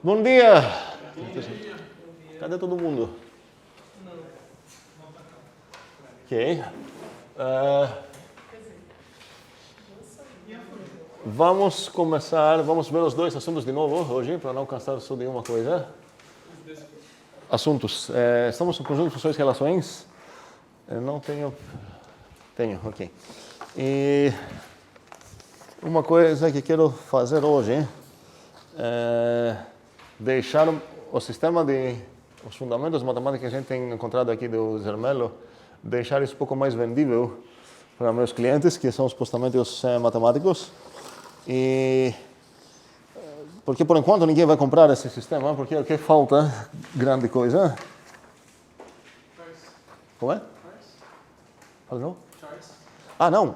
Bom dia! Cadê todo mundo? Ok. Vamos começar, vamos ver os dois assuntos de novo hoje, para não cansar só de uma coisa. Assuntos. Estamos no conjunto de funções e relações. Eu não tenho... Tenho, ok. E uma coisa que quero fazer hoje é deixar o sistema de os fundamentos matemáticos que a gente tem encontrado aqui do Zermelo, deixar isso um pouco mais vendível para meus clientes, que são supostamente os matemáticos. E porque por enquanto ninguém vai comprar esse sistema, porque o que falta grande coisa. Como é? Fala não? Ah, não.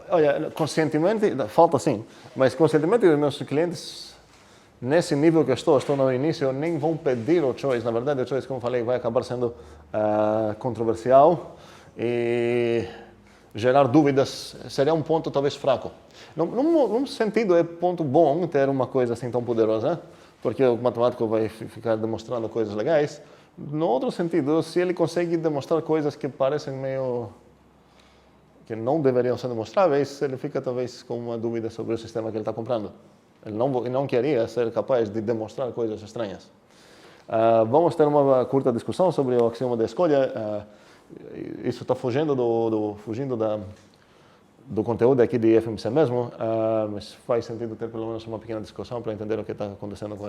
Olha, conscientemente, falta sim, mas conscientemente os meus clientes, nesse nível que eu estou no início, nem vão pedir o choice. Na verdade, o choice, como falei, vai acabar sendo controversial e gerar dúvidas. Seria um ponto talvez fraco. Num sentido, é ponto bom ter uma coisa assim tão poderosa, porque o matemático vai ficar demonstrando coisas legais. No outro sentido, se ele consegue demonstrar coisas que parecem meio... que não deveriam ser demonstráveis, ele fica talvez com uma dúvida sobre o sistema que ele está comprando. Ele não queria ser capaz de demonstrar coisas estranhas. Vamos ter uma curta discussão sobre o axioma da escolha. Isso está fugindo do conteúdo aqui de FMC mesmo, mas faz sentido ter pelo menos uma pequena discussão para entender o que está acontecendo com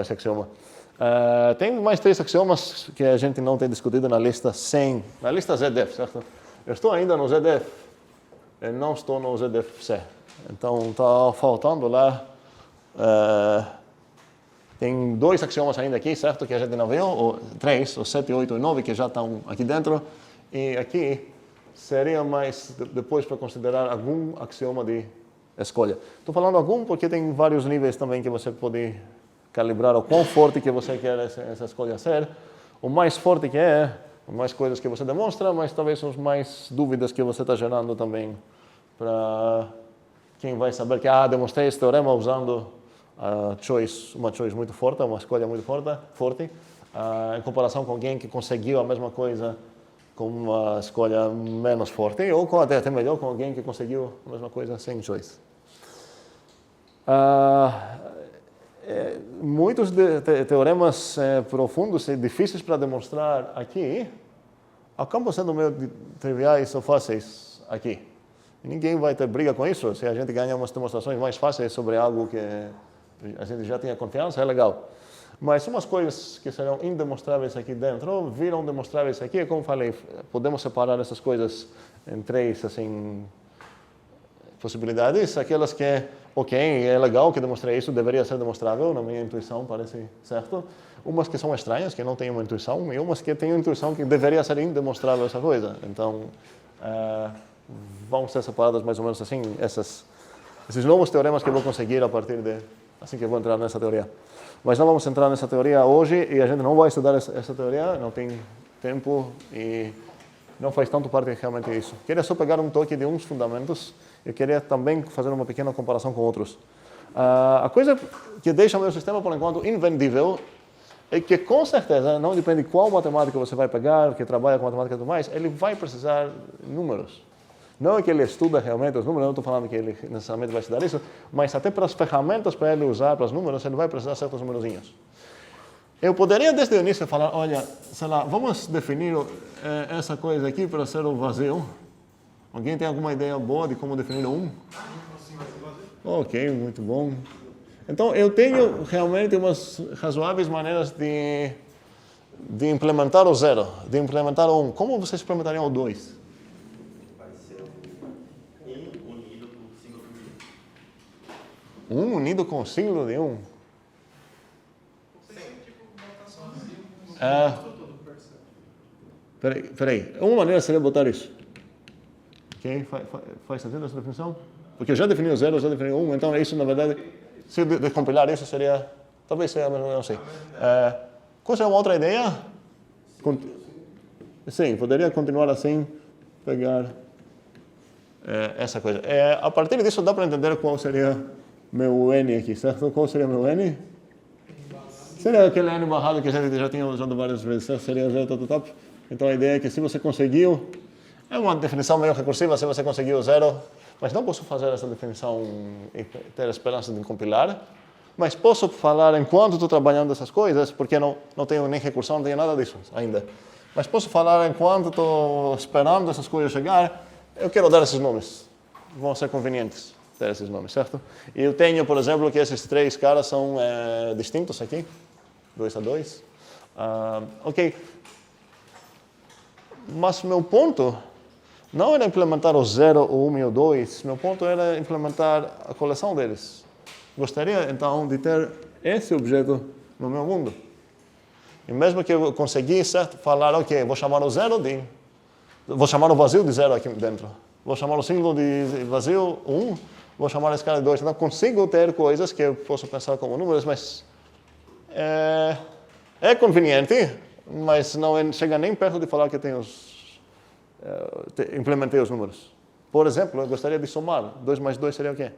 esse axioma. Tem mais 3 axiomas que a gente não tem discutido na lista 100, na lista ZDF, certo? Eu estou ainda no ZDF, eu não estou no ZDFC. Então, está faltando lá. Tem 2 axiomas ainda aqui, certo? Que a gente não viu, 3, o 7, 8 e 9, que já estão aqui dentro. E aqui seria mais depois para considerar algum axioma de escolha. Estou falando algum porque tem vários níveis também que você pode calibrar o quão forte que você quer essa escolha ser. O mais forte que é, mais coisas que você demonstra, mas talvez os mais dúvidas que você está gerando também para quem vai saber que demonstrei esse teorema usando uma choice muito forte, uma escolha muito forte, em comparação com alguém que conseguiu a mesma coisa com uma escolha menos forte, ou até melhor, com alguém que conseguiu a mesma coisa sem choice. Muitos teoremas profundos e difíceis para demonstrar aqui acabam sendo meio triviais ou fáceis aqui. Ninguém vai ter briga com isso. Se a gente ganha umas demonstrações mais fáceis sobre algo que a gente já tinha confiança, é legal. Mas umas coisas que serão indemonstráveis aqui dentro viram demonstráveis aqui. Como falei, podemos separar essas coisas em 3 assim, possibilidades. Aquelas que, é legal que demonstrei isso, deveria ser demonstrável, na minha intuição parece certo. Umas que são estranhas, que não têm uma intuição, e umas que têm uma intuição que deveria ser indemonstrável essa coisa. Então, vão ser separadas mais ou menos assim, esses novos teoremas que eu vou conseguir a partir de, assim que eu vou entrar nessa teoria. Mas não vamos entrar nessa teoria hoje, e a gente não vai estudar essa teoria, não tem tempo, e não faz tanto parte realmente disso. Queria só pegar um toque de uns fundamentos, e queria também fazer uma pequena comparação com outros. A coisa que deixa o meu sistema, por enquanto, invendível, é que, com certeza, não depende de qual matemática você vai pegar, que trabalha com matemática e tudo mais, ele vai precisar de números. Não é que ele estuda realmente os números, não estou falando que ele necessariamente vai estudar isso, mas até para as ferramentas para ele usar, para os números, ele vai precisar de certos numerozinhos. Eu poderia, desde o início, falar, olha, sei lá, vamos definir essa coisa aqui para ser o vazio. Alguém tem alguma ideia boa de como definir o 1? Ok, muito bom. Então, eu tenho realmente umas razoáveis maneiras de implementar o 0, de implementar o 1. Como vocês implementariam o 2? Vai ser 1 unido com o símbolo de 1. 1 unido com o símbolo de 1? Peraí. Uma maneira seria botar isso. Ok? Faz sentido essa definição? Porque eu já defini o 0, eu já defini o 1, então isso, na verdade, se eu descompilar isso, seria... Talvez seja, mas não sei. Qual seria uma outra ideia? Sim, poderia continuar assim, pegar essa coisa. A partir disso, dá para entender qual seria meu n aqui, certo? Qual seria meu n? Seria aquele n barrado que a gente já tinha usado várias vezes, certo? Seria 0, Então a ideia é que se você conseguiu, é uma definição meio recursiva, se você conseguiu 0, mas não posso fazer essa definição e ter a esperança de compilar, mas posso falar enquanto estou trabalhando essas coisas, porque não tenho nem recursão, não tenho nada disso ainda. Mas posso falar enquanto estou esperando essas coisas chegar, eu quero dar esses nomes. Vão ser convenientes ter esses nomes, certo? E eu tenho, por exemplo, que esses 3 caras são distintos aqui. 2 a 2. Ok. Mas meu ponto não era implementar o 0, o 1 e o 2. Meu ponto era implementar a coleção deles. Gostaria, então, de ter esse objeto no meu mundo. E mesmo que eu conseguisse falar, ok, vou chamar o 0 de... Vou chamar o vazio de 0 aqui dentro. Vou chamar o símbolo de vazio 1. Vou chamar a escala de 2. Então, consigo ter coisas que eu posso pensar como números, mas... É conveniente, mas não chega nem perto de falar que tenho implementei os números. Por exemplo, eu gostaria de somar. 2 mais 2 seria o quê?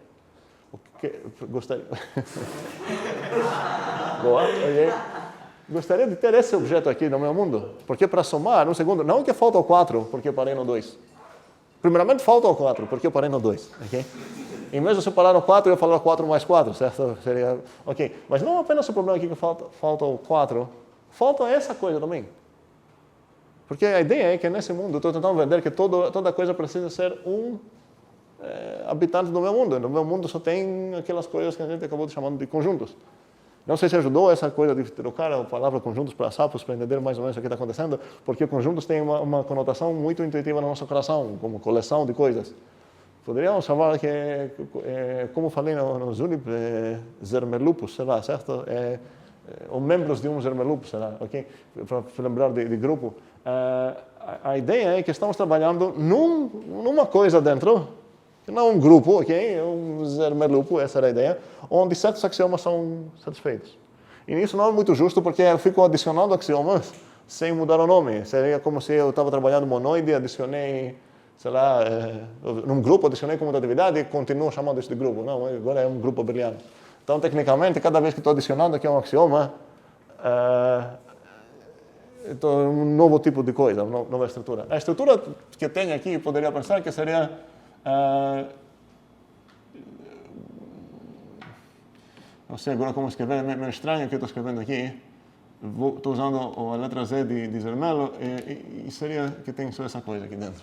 Gostaria... Boa, ok. Gostaria de ter esse objeto aqui no meu mundo, porque para somar, um segundo, não que falta o 4, porque eu parei no 2. Primeiramente, falta o 4, porque eu parei no 2. Okay? E mesmo se eu parar no 4, eu ia falar 4 mais 4, certo? Seria... Ok. Mas não apenas o problema aqui que falta o 4, falta essa coisa também. Porque a ideia é que nesse mundo, eu estou tentando vender que toda coisa precisa ser um habitante do meu mundo. No meu mundo só tem aquelas coisas que a gente acabou de chamando de conjuntos. Não sei se ajudou essa coisa de trocar a palavra conjuntos para sapos, para entender mais ou menos o que está acontecendo, porque conjuntos têm uma conotação muito intuitiva no nosso coração, como coleção de coisas. Poderíamos chamar que, como falei no Zunip, Zermelupus, sei lá, certo? Ou membros de um Zermelupus, sei lá, ok? Para lembrar de grupo. A ideia é que estamos trabalhando numa coisa dentro, que não é um grupo, ok? Um Zermelupo, essa era a ideia, onde certos axiomas são satisfeitos. E isso não é muito justo, porque eu fico adicionando axiomas sem mudar o nome. Seria como se eu estava trabalhando monoide, adicionei, sei lá, num grupo, adicionei comutatividade e continuo chamando isso de grupo. Não, agora é um grupo abeliano. Então, tecnicamente, cada vez que estou adicionando aqui um axioma, um novo tipo de coisa, uma nova estrutura. A estrutura que tem aqui, poderia pensar que seria... não sei agora como escrever, é meio estranho o que eu estou escrevendo aqui. Estou usando a letra Z de Zermelo e seria que tem só essa coisa aqui dentro.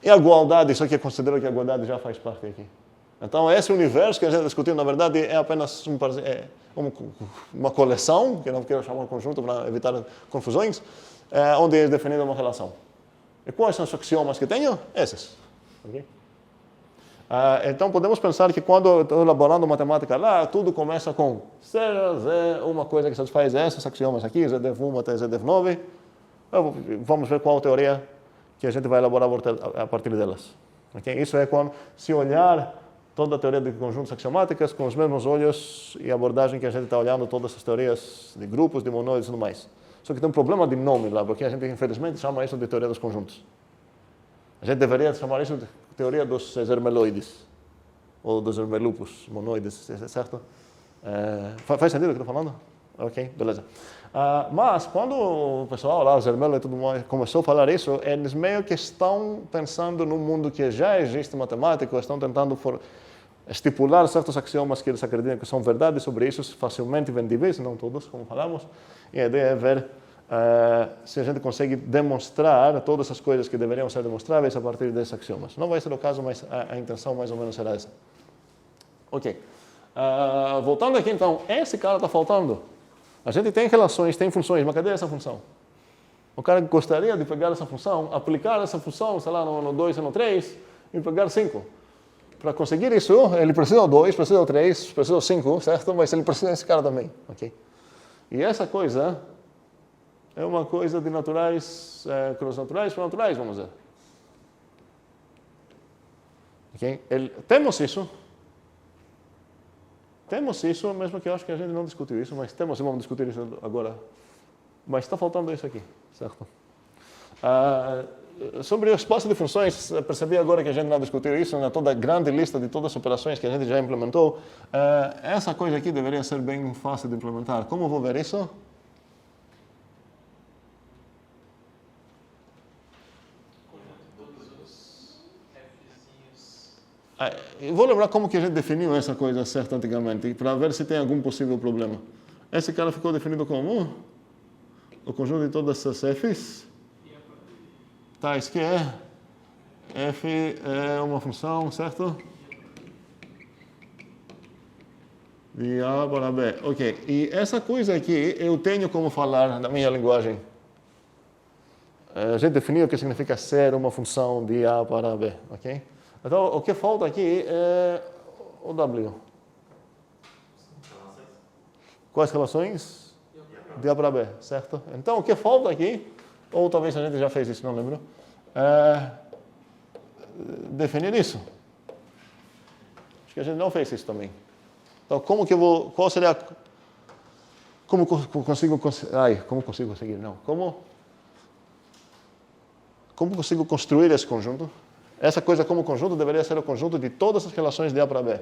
E a igualdade, só que eu considero que a igualdade já faz parte aqui. Então, esse universo que a gente está discutindo, na verdade, é apenas uma coleção, que eu não quero chamar de conjunto para evitar confusões, onde é definida uma relação. E quais são os axiomas que tenho? Esses. Okay? Então, podemos pensar que quando eu estou elaborando matemática lá, tudo começa com Z, uma coisa que satisfaz esses axiomas aqui, ZDev1 até ZDev9. Vamos ver qual teoria que a gente vai elaborar a partir delas. Okay? Isso é quando, se olhar toda a teoria de conjuntos axiomáticos com os mesmos olhos e abordagem que a gente está olhando todas as teorias de grupos, de monóides e tudo mais. Só que tem um problema de nome lá, porque a gente, infelizmente, chama isso de teoria dos conjuntos. A gente deveria chamar isso de teoria dos zermeloides, ou dos zermelupus, monoides, certo? Faz sentido o que eu estou falando? Ok, beleza. Mas, quando o pessoal lá, o Zermelo e tudo mais, começou a falar isso, eles meio que estão pensando num mundo que já existe matemático, estão tentando estipular certos axiomas que eles acreditam que são verdades sobre isso, facilmente vendíveis, não todos, como falamos, e a ideia é ver se a gente consegue demonstrar todas as coisas que deveriam ser demonstráveis a partir desses axiomas. Não vai ser o caso, mas a intenção mais ou menos será essa. Ok. Voltando aqui, então, esse cara está faltando. A gente tem relações, tem funções, mas cadê essa função? O cara gostaria de pegar essa função, aplicar essa função, sei lá, no 2 e no 3, e pegar 5. Para conseguir isso, ele precisa do 2, precisa do 3, precisa do 5, certo? Mas ele precisa desse cara também. Okay? E essa coisa é uma coisa de naturais, cross-naturais para naturais, vamos dizer. Okay? Temos isso, mesmo que eu acho que a gente não discutiu isso, mas temos e vamos discutir isso agora. Mas está faltando isso aqui, certo? Sobre o espaço de funções, percebi agora que a gente não discutiu isso, na toda a grande lista de todas as operações que a gente já implementou. Essa coisa aqui deveria ser bem fácil de implementar. Como vou ver isso? Eu vou lembrar como que a gente definiu essa coisa certa antigamente, para ver se tem algum possível problema. Esse cara ficou definido como o conjunto de todas essas f's, tais que f é uma função, certo? De A para B. Ok, e essa coisa aqui eu tenho como falar na minha linguagem. A gente definiu o que significa ser uma função de A para B, ok? Então, o que falta aqui é o W. Quais relações? De A para B, certo? Então, o que falta aqui, ou talvez a gente já fez isso, não lembro, é definir isso. Acho que a gente não fez isso também. Então, como que eu vou, qual seria, como consigo conseguir, não, como consigo construir esse conjunto? Essa coisa como conjunto deveria ser o conjunto de todas as relações de A para B.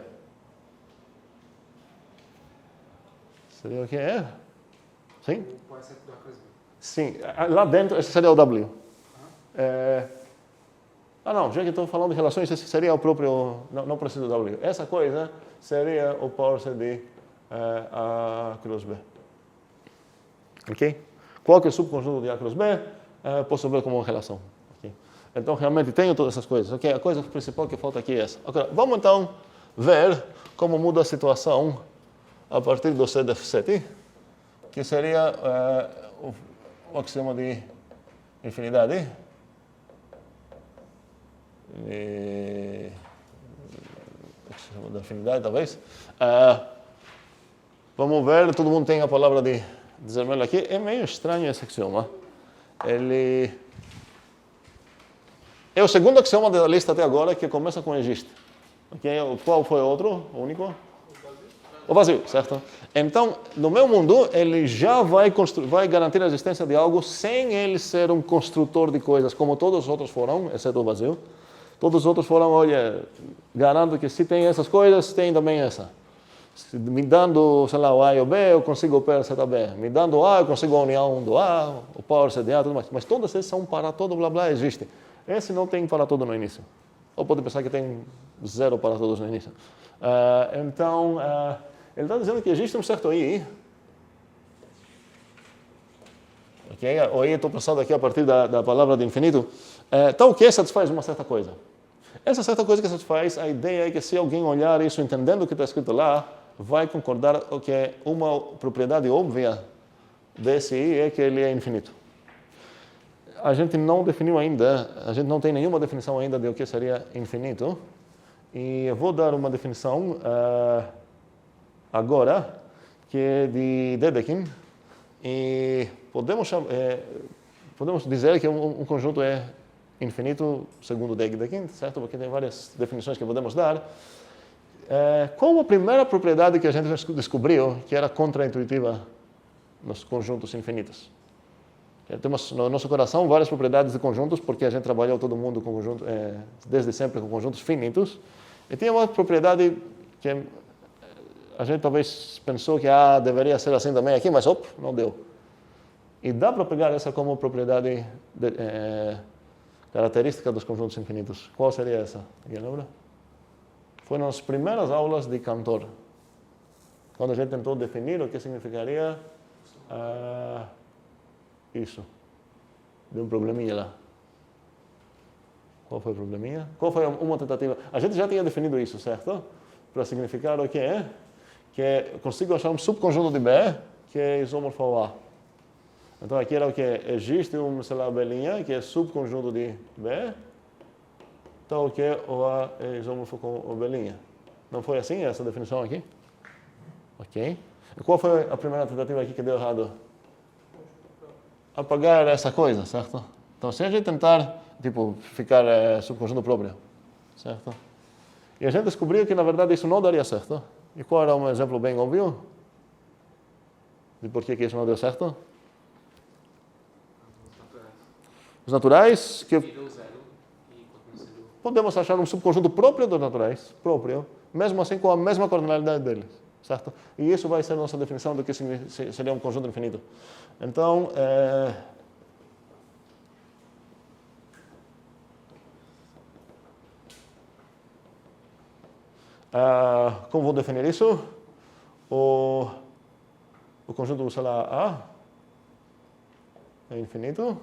Seria o que é? Sim? Sim, lá dentro, esse seria o W. Não, já que estou falando de relações, esse seria o próprio, não precisa do W. Essa coisa seria o parser de A cruz B. Ok? Qual que é o subconjunto de A cruz B? Posso ver como uma relação. Okay? Então, realmente, tenho todas essas coisas. Okay? A coisa principal que falta aqui é essa. Okay, vamos, então, ver como muda a situação a partir do C def 7, que seria o axioma de infinidade. Da afinidade, talvez. Vamos ver, todo mundo tem a palavra de Zermelo aqui. É meio estranho esse axioma. Ele é o segundo axioma da lista até agora que começa com existe. Okay? Qual foi o outro? O único? O vazio, certo? Então, no meu mundo, ele já vai garantir a existência de algo sem ele ser um construtor de coisas, como todos os outros foram, exceto o vazio. Todos os outros foram, olha, garanto que se tem essas coisas, tem também essa. Me dando, sei lá, o A e o B, eu consigo o P e o B. Me dando o A, eu consigo a união do A, o power C de A, tudo mais. Mas todos esses são para todo, blá, blá, existe. Esse não tem para todo no início. Ou pode pensar que tem zero para todos no início. Então, ele está dizendo que existe um certo I. Okay? O I, estou pensando aqui a partir da palavra de infinito. Então, o que satisfaz uma certa coisa? Essa certa coisa que satisfaz, a ideia é que se alguém olhar isso entendendo o que está escrito lá, vai concordar que uma propriedade óbvia desse I é que ele é infinito. A gente não definiu ainda, a gente não tem nenhuma definição ainda de o que seria infinito. E eu vou dar uma definição agora, que é de Dedekind. E podemos dizer que um conjunto é infinito segundo Dedekind, certo? Porque tem várias definições que podemos dar. Qual a primeira propriedade que a gente descobriu que era contraintuitiva nos conjuntos infinitos? Temos no nosso coração várias propriedades de conjuntos, porque a gente trabalhou todo mundo com conjuntos, desde sempre com conjuntos finitos. E tinha uma propriedade que a gente talvez pensou que deveria ser assim também aqui, mas não deu. E dá para pegar essa como propriedade característica dos conjuntos infinitos. Qual seria essa? Alguém lembra? Foi nas primeiras aulas de Cantor, quando a gente tentou definir o que significaria isso. Deu um probleminha lá. Qual foi o probleminha? Qual foi uma tentativa? A gente já tinha definido isso, certo? Para significar o que é? Que eu consigo achar um subconjunto de B que é isômorfo ao A. Então aqui era o que? Existe sei lá, belinha que é subconjunto de B. Então o que? O A é isômorfo com o belinha. Não foi assim essa definição aqui? Ok. E qual foi a primeira tentativa aqui que deu errado? Apagar essa coisa, certo? Então se a gente tentar, ficar subconjunto próprio, certo? E a gente descobriu que na verdade isso não daria certo. E qual era um exemplo bem óbvio de por que isso não deu certo? Os naturais, que Vira o zero e continua sendo... podemos achar um subconjunto próprio dos naturais, próprio, mesmo assim com a mesma cardinalidade deles, certo? E isso vai ser a nossa definição do que seria um conjunto infinito. Então, como vou definir isso? O conjunto, sei lá, A é infinito.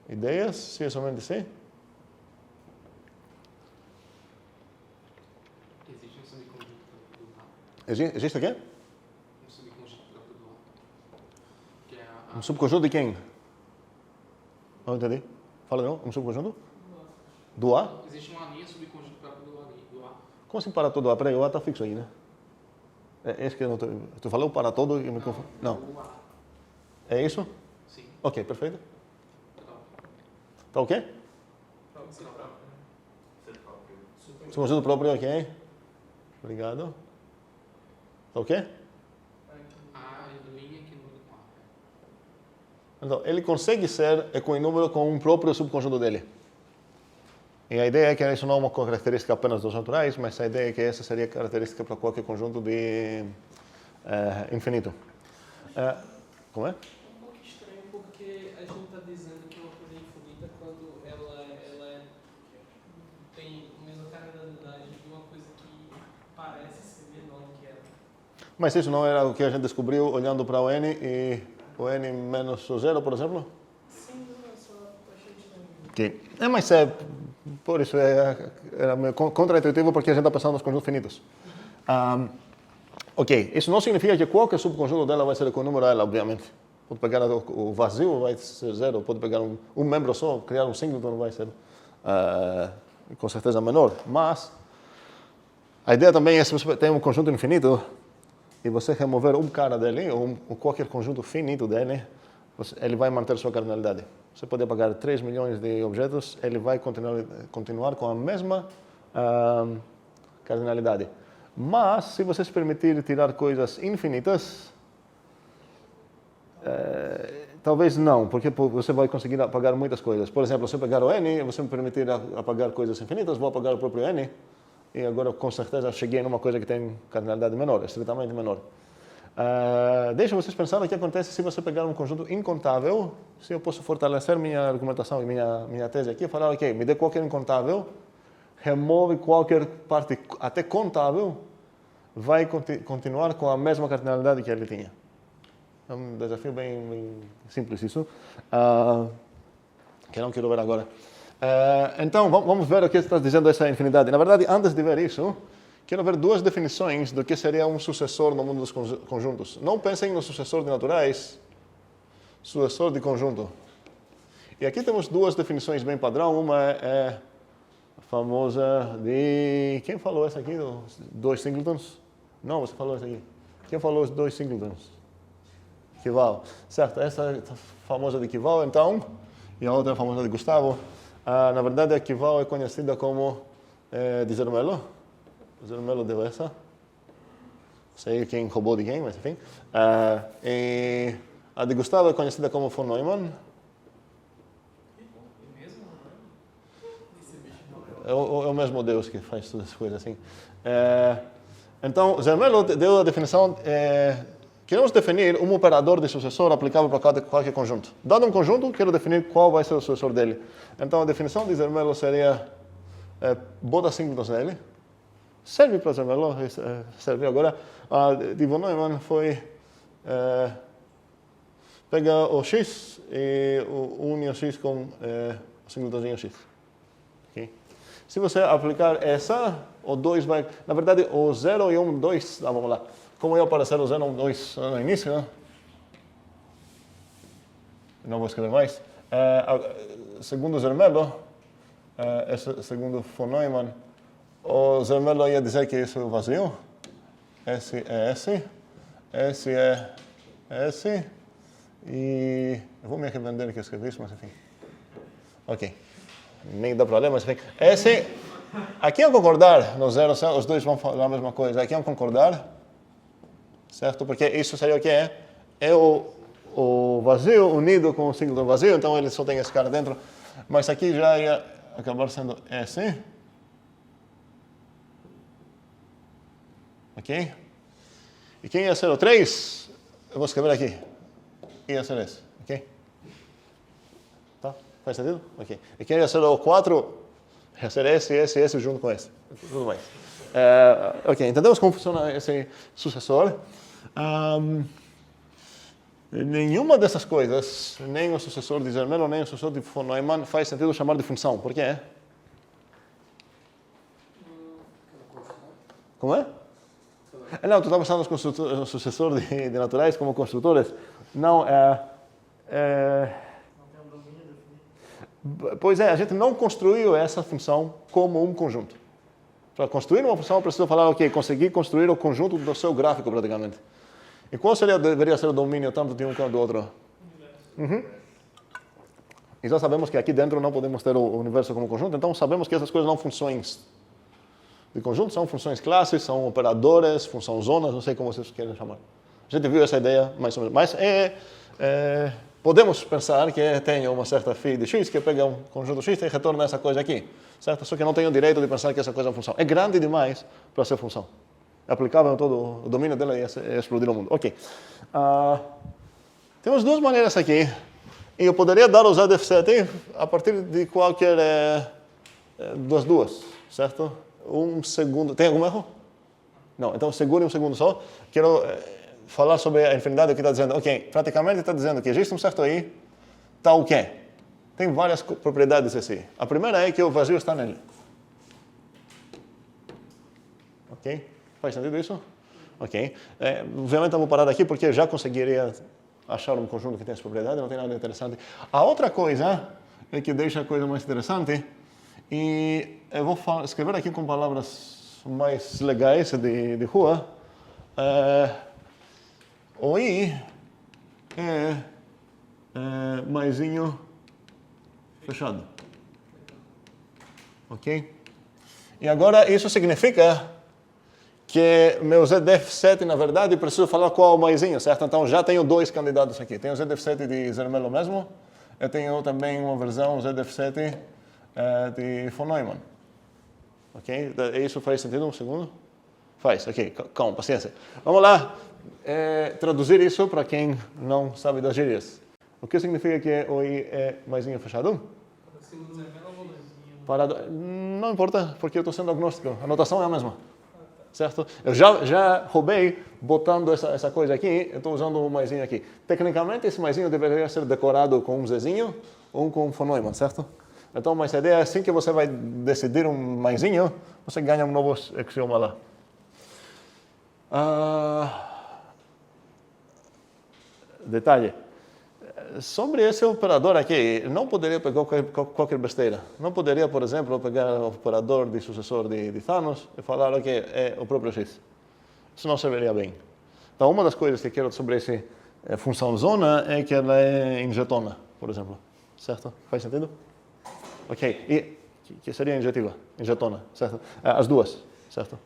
Ideias, se é somente C? Existe um subconjunto próprio do A. Existe o quê? Um subconjunto próprio do A. Que é Um subconjunto de quem? Não entendi. Fala não, um subconjunto? Do A? Existe uma linha subconjunto próprio do A. Como assim para todo A? Peraí, o A está fixo aí, né? É esse que eu não tô... Tu falou para todo e eu me confundo. Não. O A. É isso? Sim. Ok, perfeito. Total. Tá ok? Ser próprio. Subconjunto próprio, ok. Obrigado. Tá ok? A linha que muda com A. Então, ele consegue ser equinúmero com um próprio subconjunto dele. E a ideia é que isso não é uma característica apenas dos naturais, mas a ideia é que essa seria a característica para qualquer conjunto de infinito. Como é? É um pouco estranho porque a gente está dizendo que é uma coisa infinita quando ela tem a mesma característica de uma coisa que parece ser menor do que ela. Mas isso não era o que a gente descobriu olhando para o n e o n menos o zero, por exemplo? Sim, não, eu só achei estranho. Ok. Mas por isso era meio contra-intuitivo porque a gente está pensando nos conjuntos finitos. Ok, isso não significa que qualquer subconjunto dela vai ser equinúmero a ela, obviamente. Pode pegar o vazio, vai ser zero. Pode pegar um membro só, criar um singleton vai ser com certeza menor. Mas a ideia também é se você tem um conjunto infinito e você remover um cara dele, ou qualquer conjunto finito dele, ele vai manter sua cardinalidade. Você pode apagar 3 milhões de objetos, ele vai continuar com a mesma cardinalidade. Mas, se você se permitir tirar coisas infinitas, talvez não, porque você vai conseguir apagar muitas coisas. Por exemplo, se eu pegar o n, você me permitir apagar coisas infinitas, vou apagar o próprio n, e agora com certeza cheguei numa coisa que tem cardinalidade menor, estritamente menor. Deixa vocês pensar o que acontece se você pegar um conjunto incontável, se eu posso fortalecer minha argumentação e minha tese aqui, falar, ok, me dê qualquer incontável, remove qualquer parte até contável, vai continuar com a mesma cardinalidade que ele tinha. É um desafio bem simples isso, que eu não quero ver agora. Então, vamos ver o que está dizendo essa infinidade. Na verdade, antes de ver isso, quero ver duas definições do que seria um sucessor no mundo dos conjuntos. Não pensem no sucessor de naturais, sucessor de conjunto. E aqui temos duas definições bem padrão. Uma é a famosa de... Quem falou essa aqui? Dois singletons? Não, você falou essa aqui. Quem falou os dois singletons? Kival. Certo, essa é a famosa de Kival, então, e a outra é a famosa de Gustavo. Na verdade, a Kival é conhecida como de Zermelo. Zermelo deu essa. Não sei quem roubou de quem, mas enfim. E a de Gustavo é conhecida como von Neumann. É o mesmo Deus que faz todas as coisas assim. Então, Zermelo deu a definição... Queremos definir um operador de sucessor aplicável para qualquer conjunto. Dado um conjunto, quero definir qual vai ser o sucessor dele. Então, a definição de Zermelo seria bota singletons nele. Serve para Zermelo, serve agora. A de von Neumann foi pega o x e une o x com o singletonzinho x. Okay. Se você aplicar essa, o 2 vai... Na verdade, o 0 e 1, 2... vamos lá. Como ia aparecer o 0, 1, 2 no início, né? Não vou escrever mais. Segundo Zermelo, segundo von Neumann, o Zermelo ia dizer que isso é vazio. S é S, S é S, e eu vou me arrepender que eu escrevi isso, mas enfim. Ok. Nem dá para ler, mas enfim. S, aqui ao concordar, no 0, os dois vão falar a mesma coisa. Aqui ao concordar, certo? Porque isso seria o que é? É o o vazio unido com o singleton vazio, então ele só tem esse cara dentro. Mas aqui já ia acabar sendo esse. Ok? E quem ia ser o 3? Eu vou escrever aqui. Ia ser esse. Ok? Tá? Faz sentido? Ok. E quem ia ser o 4? Ia ser esse junto com esse. Tudo bem. Ok, entendemos como funciona esse sucessor. Nenhuma dessas coisas, nem o sucessor de Zermelo, nem o sucessor de von Neumann, faz sentido chamar de função. Por quê? Como é? Não, tu está pensando no sucessor de naturais como construtores. Não, pois é, a gente não construiu essa função como um conjunto. Para construir uma função, eu preciso falar, ok, consegui construir o conjunto do seu gráfico praticamente. E qual deveria ser o domínio tanto de um quanto do outro? E já sabemos que aqui dentro não podemos ter o universo como conjunto, então sabemos que essas coisas não são funções de conjunto, são funções classes, são operadores, função zonas, não sei como vocês querem chamar. A gente viu essa ideia mais ou menos. Mas podemos pensar que tem uma certa phi de x, que pega um conjunto x e retorna essa coisa aqui. Certo? Só que não tenho o direito de pensar que essa coisa é uma função. É grande demais para ser função. É aplicável em todo o domínio dela e explodir o mundo. Ok. Temos duas maneiras aqui. E eu poderia dar o ZF7 a partir de qualquer das duas. Certo? Um segundo. Tem algum erro? Não. Então segure um segundo só. Quero falar sobre a infinidade que está dizendo. Ok. Praticamente está dizendo que existe um certo i, tal que. Tem várias propriedades assim. A primeira é que o vazio está nele. Ok? Faz sentido isso? Ok. Obviamente eu vou parar aqui porque eu já conseguiria achar um conjunto que tem essa propriedade, não tem nada interessante. A outra coisa é que deixa a coisa mais interessante, e eu vou escrever aqui com palavras mais legais de rua. O i é maisinho fechado. Ok? E agora isso significa que meu ZF7, na verdade, preciso falar qual é o maisinho, certo? Então já tenho dois candidatos aqui. Tenho o ZF7 de Zermelo mesmo. Eu tenho também uma versão ZF7 de von Neumann. Ok? Isso faz sentido? Um segundo? Faz, ok. Calma, paciência. Vamos lá traduzir isso para quem não sabe das gírias. O que significa que o i é maisinho fechado? Não importa, porque eu estou sendo agnóstico. A notação é a mesma. Certo? Eu já roubei botando essa coisa aqui, eu estou usando um maisinho aqui. Tecnicamente, esse maisinho deveria ser decorado com um zezinho ou com um von Neumann, certo? Então, mas a ideia é assim que você vai decidir um maisinho, você ganha um novo axioma lá. Detalhe. Sobre esse operador aqui, não poderia pegar qualquer besteira. Não poderia, por exemplo, pegar o operador de sucessor de Thanos e falar que é o próprio X. Isso não serviria bem. Então, uma das coisas que eu quero sobre essa função zona é que ela é injetona, por exemplo. Certo? Faz sentido? Ok. E que seria injetiva? Injetona, certo? As duas, certo?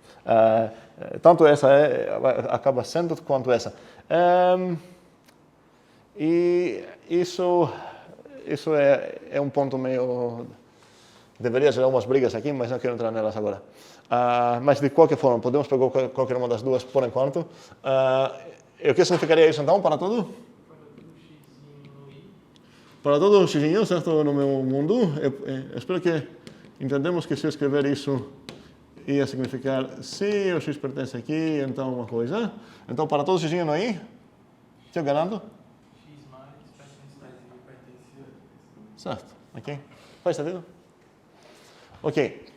Tanto essa acaba sendo quanto essa. E isso é um ponto meio... Deveria gerar umas brigas aqui, mas não quero entrar nelas agora. Mas de qualquer forma, podemos pegar qualquer uma das duas por enquanto. E o que significaria isso então para tudo? Para todo o xinho, certo? No meu mundo. Eu espero que entendemos que se eu escrever isso ia significar se o x pertence aqui, então uma coisa. Então para todo o xinho no i, estou ganhando? Certo, ok. Faz sentido? Ok.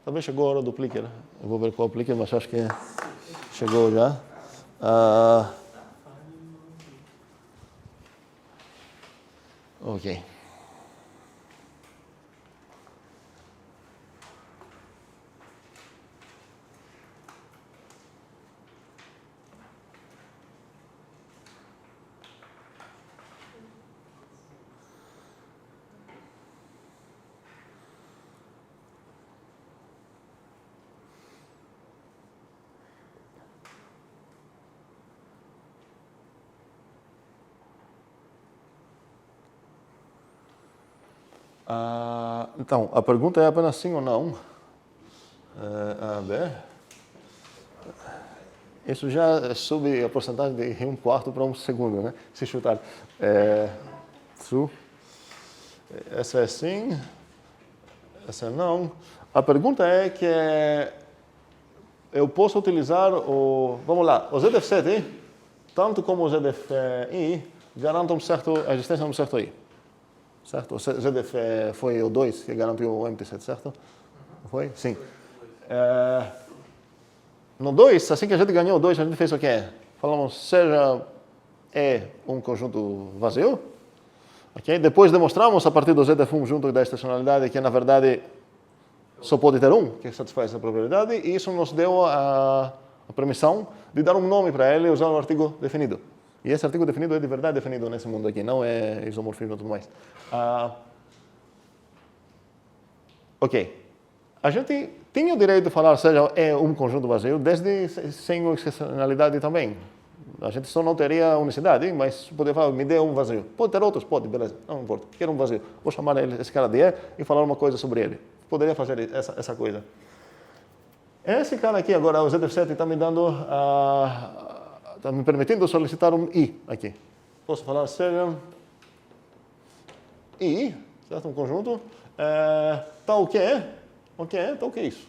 Também chegou a hora do plicker. Eu vou ver qual é o plicker, mas acho que chegou já. Ok. Então, a pergunta é apenas sim ou não. A, B. Isso já sube a porcentagem de 1/4 para 1 segundo, né? Se chutar. True. Essa é sim. Essa é não. A pergunta é que eu posso utilizar o... Vamos lá. O ZDF7, tanto como o ZDFI, garantem a existência de um certo I. Certo? O ZDF foi o 2 que garantiu o empty set, certo? Foi? Sim. No 2, assim que a gente ganhou o 2, a gente fez o quê? Falamos, seja E um conjunto vazio. Okay? Depois demonstramos a partir do ZDF1 junto da estacionalidade que, na verdade, só pode ter um que satisfaz essa propriedade, e isso nos deu a permissão de dar um nome para ele e usar um artigo definido. E esse artigo definido é de verdade definido nesse mundo aqui, não é isomorfismo e tudo mais. Ok. A gente tinha o direito de falar, seja, é um conjunto vazio, desde sem excepcionalidade também. A gente só não teria unicidade, mas poderia falar, me dê um vazio. Pode ter outros? Pode, beleza. Não importa. Quero um vazio. Vou chamar esse cara de E e falar uma coisa sobre ele. Poderia fazer essa coisa. Esse cara aqui agora, o ZDF7, está me dando, está me permitindo solicitar um I aqui. Posso falar, seja I, certo? Um conjunto, tá o que é? O que é? Tá o que é isso?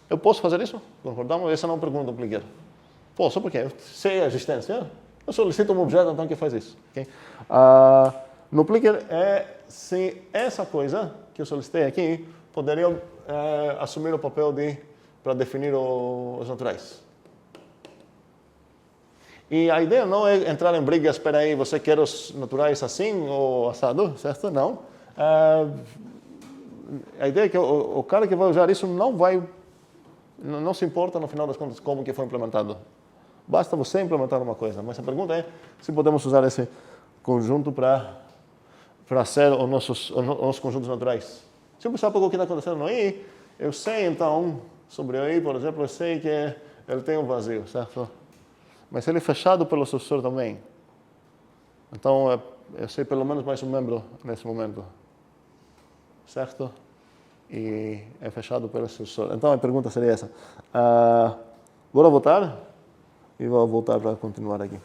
Eu posso fazer isso? Concordamos? Essa não é uma pergunta do Pliger. Posso, porque eu sei a existência. Eu solicito um objeto, então, que faz isso. Okay? No Pliger, se essa coisa que eu solicitei aqui poderia assumir o papel para definir os naturais. E a ideia não é entrar em briga, espera aí, você quer os naturais assim ou assado, certo? Não. A ideia é que o cara que vai usar isso não se importa, no final das contas, como que foi implementado. Basta você implementar uma coisa. Mas a pergunta é se podemos usar esse conjunto para ser os nossos conjuntos naturais. Se eu pensar um pouco o que está acontecendo no I, eu sei, então, sobre o I, por exemplo, eu sei que ele tem um vazio, certo? Mas ele é fechado pelo sucessor também. Então, eu sei pelo menos mais um membro nesse momento. Certo? E é fechado pelo sucessor. Então, a pergunta seria essa. Bora votar? E vou voltar para continuar aqui.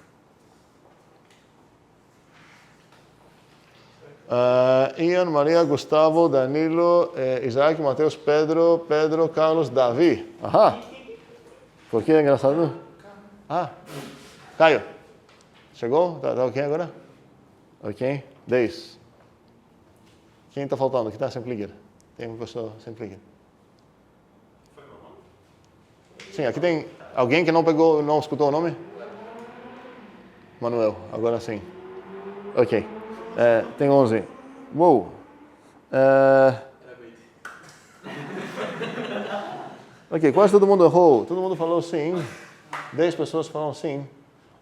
Ian, Maria, Gustavo, Danilo, Isaac, Mateus, Pedro, Carlos, Davi. Aham. Por que é engraçado? Caio. Chegou? Tá ok agora? Ok. 10. Quem está faltando? Quem está sem clicker? Tem uma pessoa sem clicker. Sim, aqui tem alguém que não escutou o nome? Manuel, agora sim. Ok. Tem 11. Uou. Ok, quase todo mundo errou. Todo mundo falou sim. 10 pessoas falaram sim.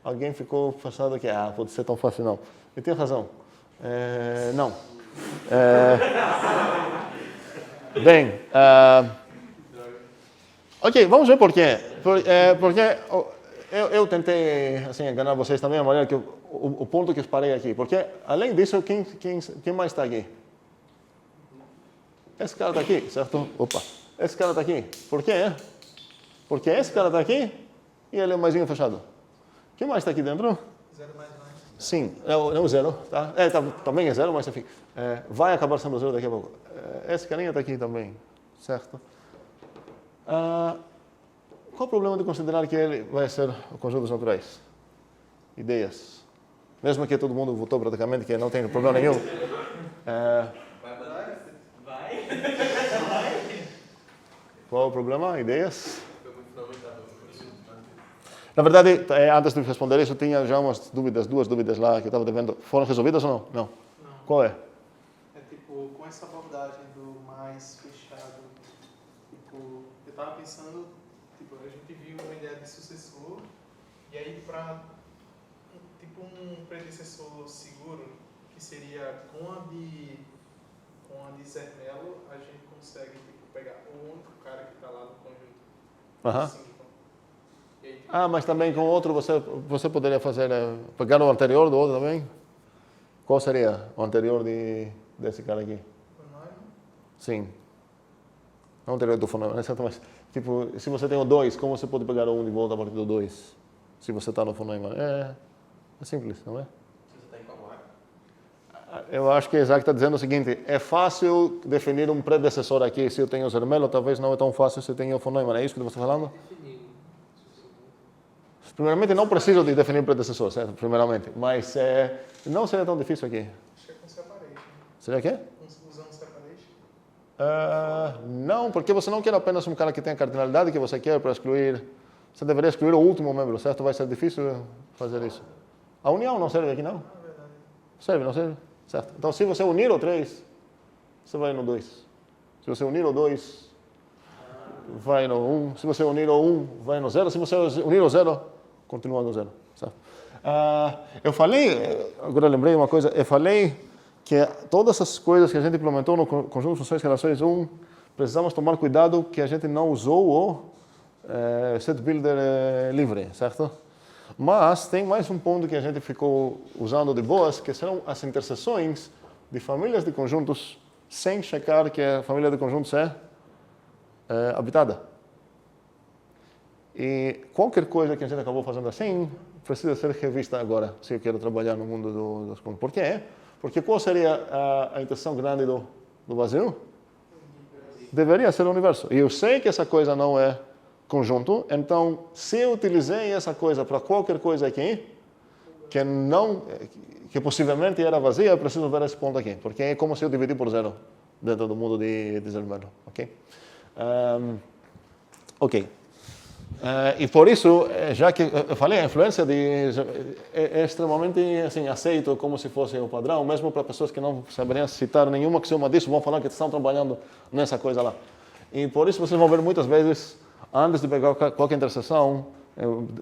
Alguém ficou passado que, pode ser tão fácil não. Eu tenho razão. Não. Bem, ok, vamos ver por quê. Porque eu tentei assim, enganar vocês também, a maneira que o ponto que eu parei aqui. Porque, além disso, quem mais está aqui? Esse cara está aqui, certo? Opa, esse cara está aqui. Por quê? Porque esse cara está aqui e ele é mais fechado. Quem mais está aqui dentro? 0 mais. Sim, não zero, tá? Também é zero, mas enfim, vai acabar sendo zero daqui a pouco. Esse carinha está aqui também, certo? Qual o problema de considerar que ele vai ser o conjunto dos naturais? Ideias. Mesmo que todo mundo votou praticamente que não tem problema nenhum. Qual o problema? Ideias? Na verdade, antes de responder isso, tinha já duas dúvidas lá que eu estava devendo. Foram resolvidas ou não? Não. Qual é? É tipo, com essa abordagem do mais fechado, tipo, eu estava pensando, tipo, a gente viu uma ideia de sucessor, e aí para, tipo, um predecessor seguro, que seria com a de Zernello, a gente consegue, tipo, pegar o único cara que está lá no conjunto. Mas também com outro você poderia fazer, pegar o anterior do outro também? Qual seria o anterior de desse cara aqui. Von Neumann? Sim. Não teria do von Neumann, certo? Mas, tipo, se você tem o 2, como você pode pegar o 1 de volta a partir do 2? Se você está no von Neumann. É simples, não é? Se você está em qual ar? Eu acho que o Isaac está dizendo o seguinte, é fácil definir um predecessor aqui. Se eu tenho o Zermelo, talvez não é tão fácil se eu tenho o von Neumann. É isso que você está falando? Definindo. Primeiramente, não preciso de definir predecessor, certo? Primeiramente. Mas não seria tão difícil aqui. Acho que é com separation. Seria o quê? Usando separation. Não, porque você não quer apenas um cara que tenha cardinalidade que você quer para excluir. Você deveria excluir o último membro, certo? Vai ser difícil fazer isso. A união não serve aqui, não? Ah, verdade. Serve, não serve? Certo. Então, se você unir o 3, você vai no 2. Se você unir o 2, vai no 1. Se você unir o 1, vai no 0. Se você unir o 0, continua no 0. Certo? Eu falei, agora lembrei uma coisa, eu falei que todas essas coisas que a gente implementou no conjunto de funções e relações 1, precisamos tomar cuidado que a gente não usou o set builder livre, certo? Mas tem mais um ponto que a gente ficou usando de boas, que são as interseções de famílias de conjuntos sem checar que a família de conjuntos é habitada. E qualquer coisa que a gente acabou fazendo assim precisa ser revista agora, se eu quero trabalhar no mundo dos conjuntos. Por quê? Porque qual seria a interseção grande do vazio? Deveria ser o universo. E eu sei que essa coisa não é conjunto, então se eu utilizei essa coisa para qualquer coisa aqui, que possivelmente era vazia, eu preciso ver esse ponto aqui, porque é como se eu dividir por 0 dentro do mundo de Zermelo, ok? Ok. E por isso, já que eu falei, a influência é extremamente assim, aceito como se fosse o padrão, mesmo para pessoas que não saberiam citar nenhuma axioma disso, vão falar que estão trabalhando nessa coisa lá. E por isso vocês vão ver muitas vezes, antes de pegar qualquer interseção,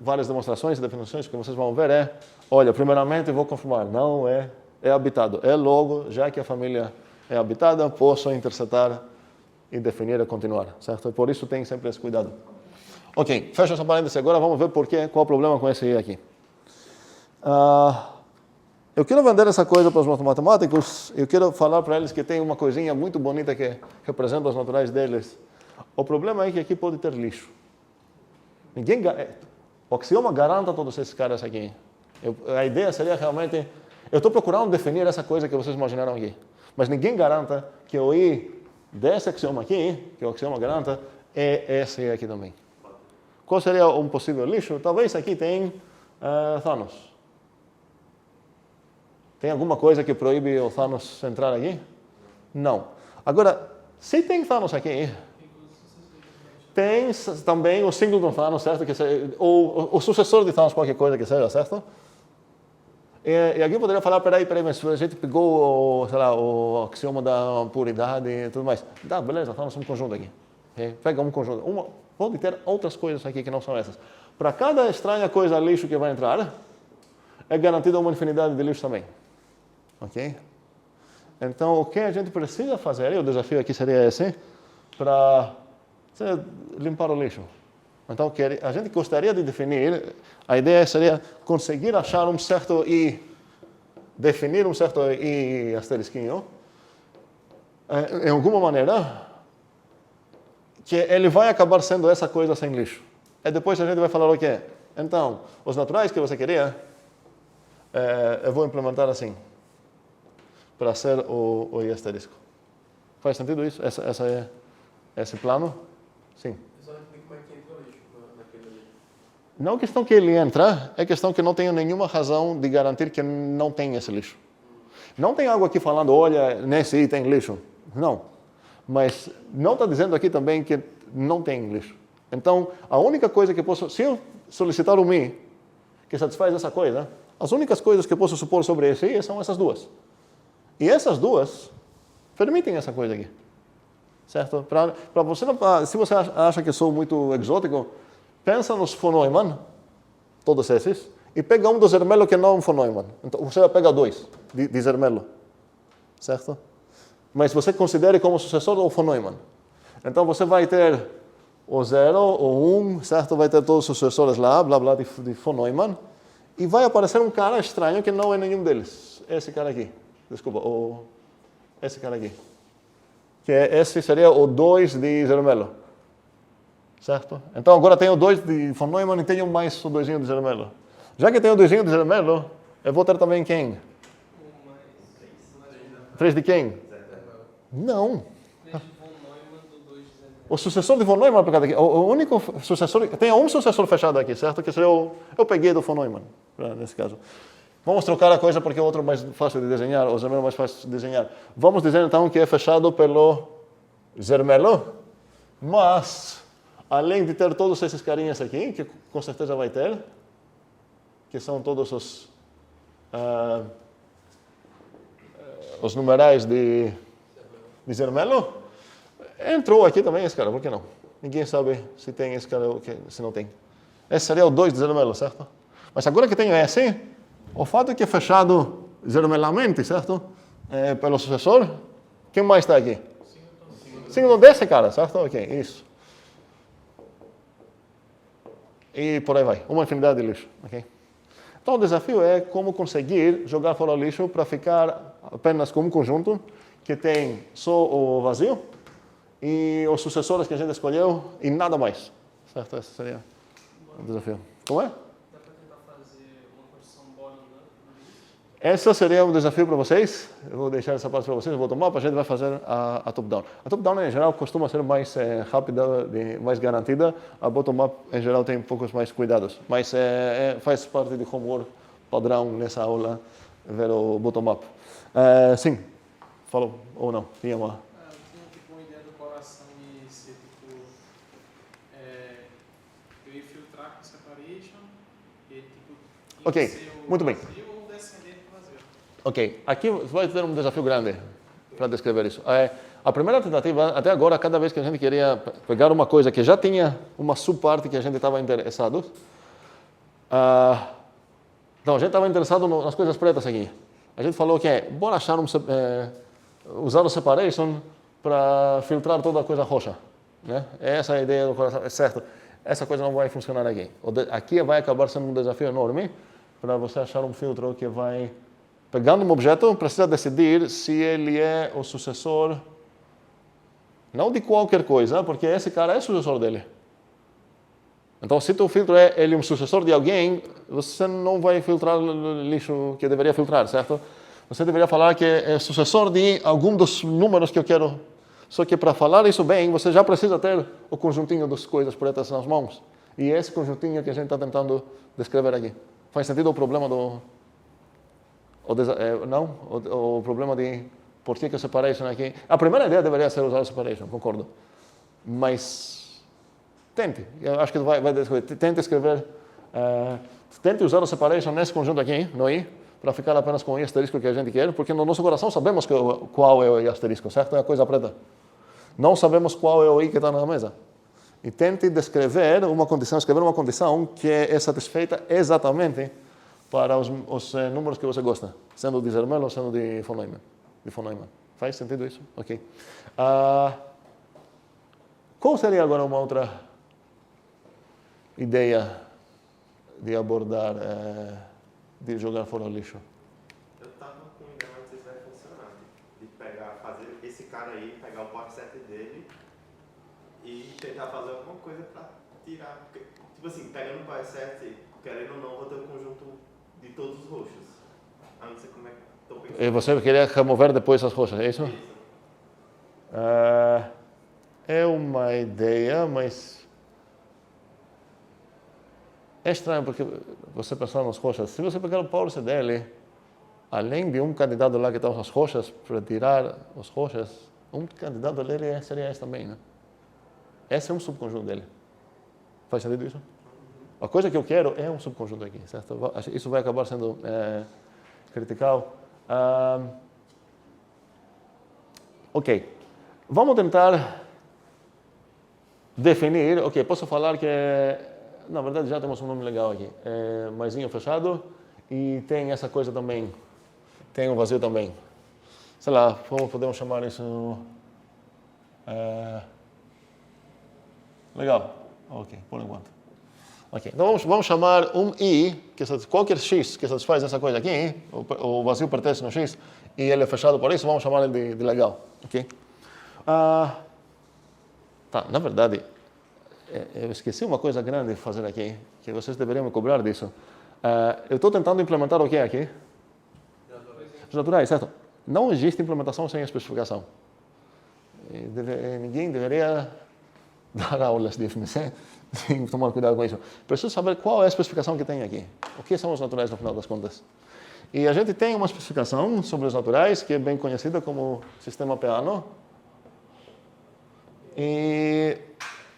várias demonstrações e definições que vocês vão ver olha, primeiramente eu vou confirmar, não é habitado. Logo, já que a família é habitada, posso intersetar e definir e continuar, certo? E por isso tem sempre esse cuidado. Ok, fecha essa parêntese agora, vamos ver qual o problema com esse aqui. Eu quero vender essa coisa para os matemáticos, eu quero falar para eles que tem uma coisinha muito bonita que representa os naturais deles. O problema é que aqui pode ter lixo. O axioma garanta todos esses caras aqui. A ideia seria realmente, eu estou procurando definir essa coisa que vocês imaginaram aqui, mas ninguém garanta que o I desse axioma aqui, que o axioma garanta, é esse aqui também. Qual seria um possível lixo? Talvez aqui tem Thanos. Tem alguma coisa que proíbe o Thanos entrar aqui? Não. Agora, se tem Thanos aqui, tem também o símbolo do Thanos, certo? Ou o sucessor de Thanos, qualquer coisa que seja, certo? E aqui eu poderia falar, peraí, mas a gente pegou, sei lá, o axioma da puridade e tudo mais. Beleza, Thanos é um conjunto aqui. Pega um conjunto. Pode ter outras coisas aqui que não são essas. Para cada estranha coisa lixo que vai entrar, é garantida uma infinidade de lixo também. Ok? Então, o que a gente precisa fazer, e o desafio aqui seria esse, para limpar o lixo. Então, a gente gostaria de definir, a ideia seria conseguir achar um certo I, definir um certo I asterisquinho, em alguma maneira, que ele vai acabar sendo essa coisa sem lixo. E depois a gente vai falar o que é. Então, os naturais que você queria, eu vou implementar assim, para ser o I asterisco. Faz sentido isso? Esse plano? Sim. Só entender como é que entra o lixo naquele ali. Não é questão que ele entra, é questão que não tenho nenhuma razão de garantir que não tem esse lixo. Não tem algo aqui falando, olha, nesse I tem lixo. Não. Mas não está dizendo aqui também que não tem lixo. Então, a única coisa que posso... Se eu solicitar um I que satisfaz essa coisa, as únicas coisas que eu posso supor sobre esse I são essas duas. E essas duas permitem essa coisa aqui. Certo? Para você não, se você acha que sou muito exótico, pensa nos von Neumann, todos esses, e pega um do Zermelo que não é um von Neumann. Então, você pega 2 de Zermelo. Certo? Mas você considere como sucessor o von Neumann. Então você vai ter o 0, o 1, certo? Vai ter todos os sucessores lá, blá blá, de von Neumann. E vai aparecer um cara estranho que não é nenhum deles. Esse cara aqui. Desculpa, esse cara aqui. Que esse seria o 2 de Zermelo. Certo? Então agora tenho o 2 de von Neumann e tenho mais o 2 de Zermelo. Já que tenho o 2 de Zermelo, eu vou ter também quem? 3 de quem? Não. 3 de von Neumann do 2 de Zermelo. O sucessor de von Neumann, por causa daqui, o único sucessor, tem um sucessor fechado aqui, certo? Que seria eu peguei do von Neumann, nesse caso. Vamos trocar a coisa porque o outro é mais fácil de desenhar, o Zermelo é mais fácil de desenhar. Vamos dizer então que é fechado pelo Zermelo, mas além de ter todos esses carinhas aqui, que com certeza vai ter, que são todos os numerais de Zermelo, entrou aqui também esse cara, por que não? Ninguém sabe se tem esse cara ou se não tem. Esse seria o 2 de Zermelo, certo? Mas agora que tenho esse, o fato é que é fechado zermelamente, certo? Pelo sucessor, quem mais está aqui? Símbolo desse cara, certo? Ok, isso. E por aí vai, uma infinidade de lixo, ok? Então o desafio é como conseguir jogar fora o lixo para ficar apenas com um conjunto que tem só o vazio e os sucessores que a gente escolheu e nada mais. Certo? Esse seria o desafio. Como é? Dá para tentar fazer uma construção bottom-up no lixo? Esse seria um desafio para vocês. Eu vou deixar essa parte para vocês. Eu vou tomar, a gente vai fazer a top-down. A top-down, em geral, costuma ser mais rápida, mais garantida. A bottom-up, em geral, tem um poucos mais cuidados. Mas faz parte de homework padrão nessa aula, ver o bottom-up. Sim, falou ou não? Tinha uma... Eu tinha tipo uma ideia do coração e ser tipo. Eu ia filtrar com separation e tipo. Ok, ser o muito bem. vazio ou o descendente do vazio. Ok, aqui vai ter um desafio grande para descrever isso. A primeira tentativa, até agora, cada vez que a gente queria pegar uma coisa que já tinha uma subparte que a gente estava interessado, então a gente estava interessado nas coisas pretas aqui. A gente falou que bora achar usar o separation para filtrar toda a coisa roxa, né? Essa é a ideia do coração, é certo. Essa coisa não vai funcionar aqui. Aqui vai acabar sendo um desafio enorme para você achar um filtro que vai pegando um objeto, precisa decidir se ele é o sucessor, não de qualquer coisa, porque esse cara é sucessor dele. Então, se o filtro é ele um sucessor de alguém, você não vai filtrar o lixo que deveria filtrar, certo? Você deveria falar que é sucessor de algum dos números que eu quero. Só que para falar isso bem, você já precisa ter o conjuntinho das coisas pretas nas mãos. E esse conjuntinho que a gente está tentando descrever aqui. Faz sentido o problema do... o problema de por que o separation aqui... A primeira ideia deveria ser usar o separation, concordo. Mas tente. Eu acho que vai descrever. Tente escrever... tente usar o separation nesse conjunto aqui, no i, para ficar apenas com o i asterisco que a gente quer, porque no nosso coração sabemos qual é o i asterisco, certo? É a coisa preta. Não sabemos qual é o i que está na mesa. E tente descrever uma condição, escrever uma condição que é satisfeita exatamente para os números que você gosta, sendo de Zermelo ou sendo de von Neumann. Faz sentido isso? Ok. Qual seria agora uma outra ideia de abordar, de jogar fora o lixo? Eu tava com uma ideia, mas não sei se vai funcionar. De fazer esse cara aí, pegar o power set dele e tentar fazer alguma coisa pra tirar. Porque, tipo assim, pegando o power set, querendo ou não, vou ter um conjunto de todos os roxos. Eu não sei como é que estou pensando. E você queria remover depois as roxas, é isso? Isso. É uma ideia, mas é estranho porque você pensar nas roxas. Se você pegar o power set dele, além de um candidato lá que está as roxas, para tirar as roxas, um candidato dele seria esse também, né? Esse é um subconjunto dele. Faz sentido isso? A coisa que eu quero é um subconjunto aqui, certo? Isso vai acabar sendo critical. Ok. Vamos tentar definir. Ok, posso falar que, na verdade, já temos um nome legal aqui. Maisinho fechado e tem essa coisa também. Tem um vazio também. Sei lá, como podemos chamar isso? Legal. Ok, por enquanto. Ok, então vamos chamar um I, qualquer X que satisfaz essa coisa aqui, o vazio pertence no X, e ele é fechado por isso, vamos chamar ele de legal. Ok? Tá, na verdade, eu esqueci uma coisa grande de fazer aqui, que vocês deveriam me cobrar disso. Eu estou tentando implementar o que aqui? Os naturais, certo? Não existe implementação sem especificação. Ninguém deveria dar aulas de FMC sem tomar cuidado com isso. Preciso saber qual é a especificação que tem aqui. O que são os naturais no final das contas? E a gente tem uma especificação sobre os naturais que é bem conhecida como sistema Peano. E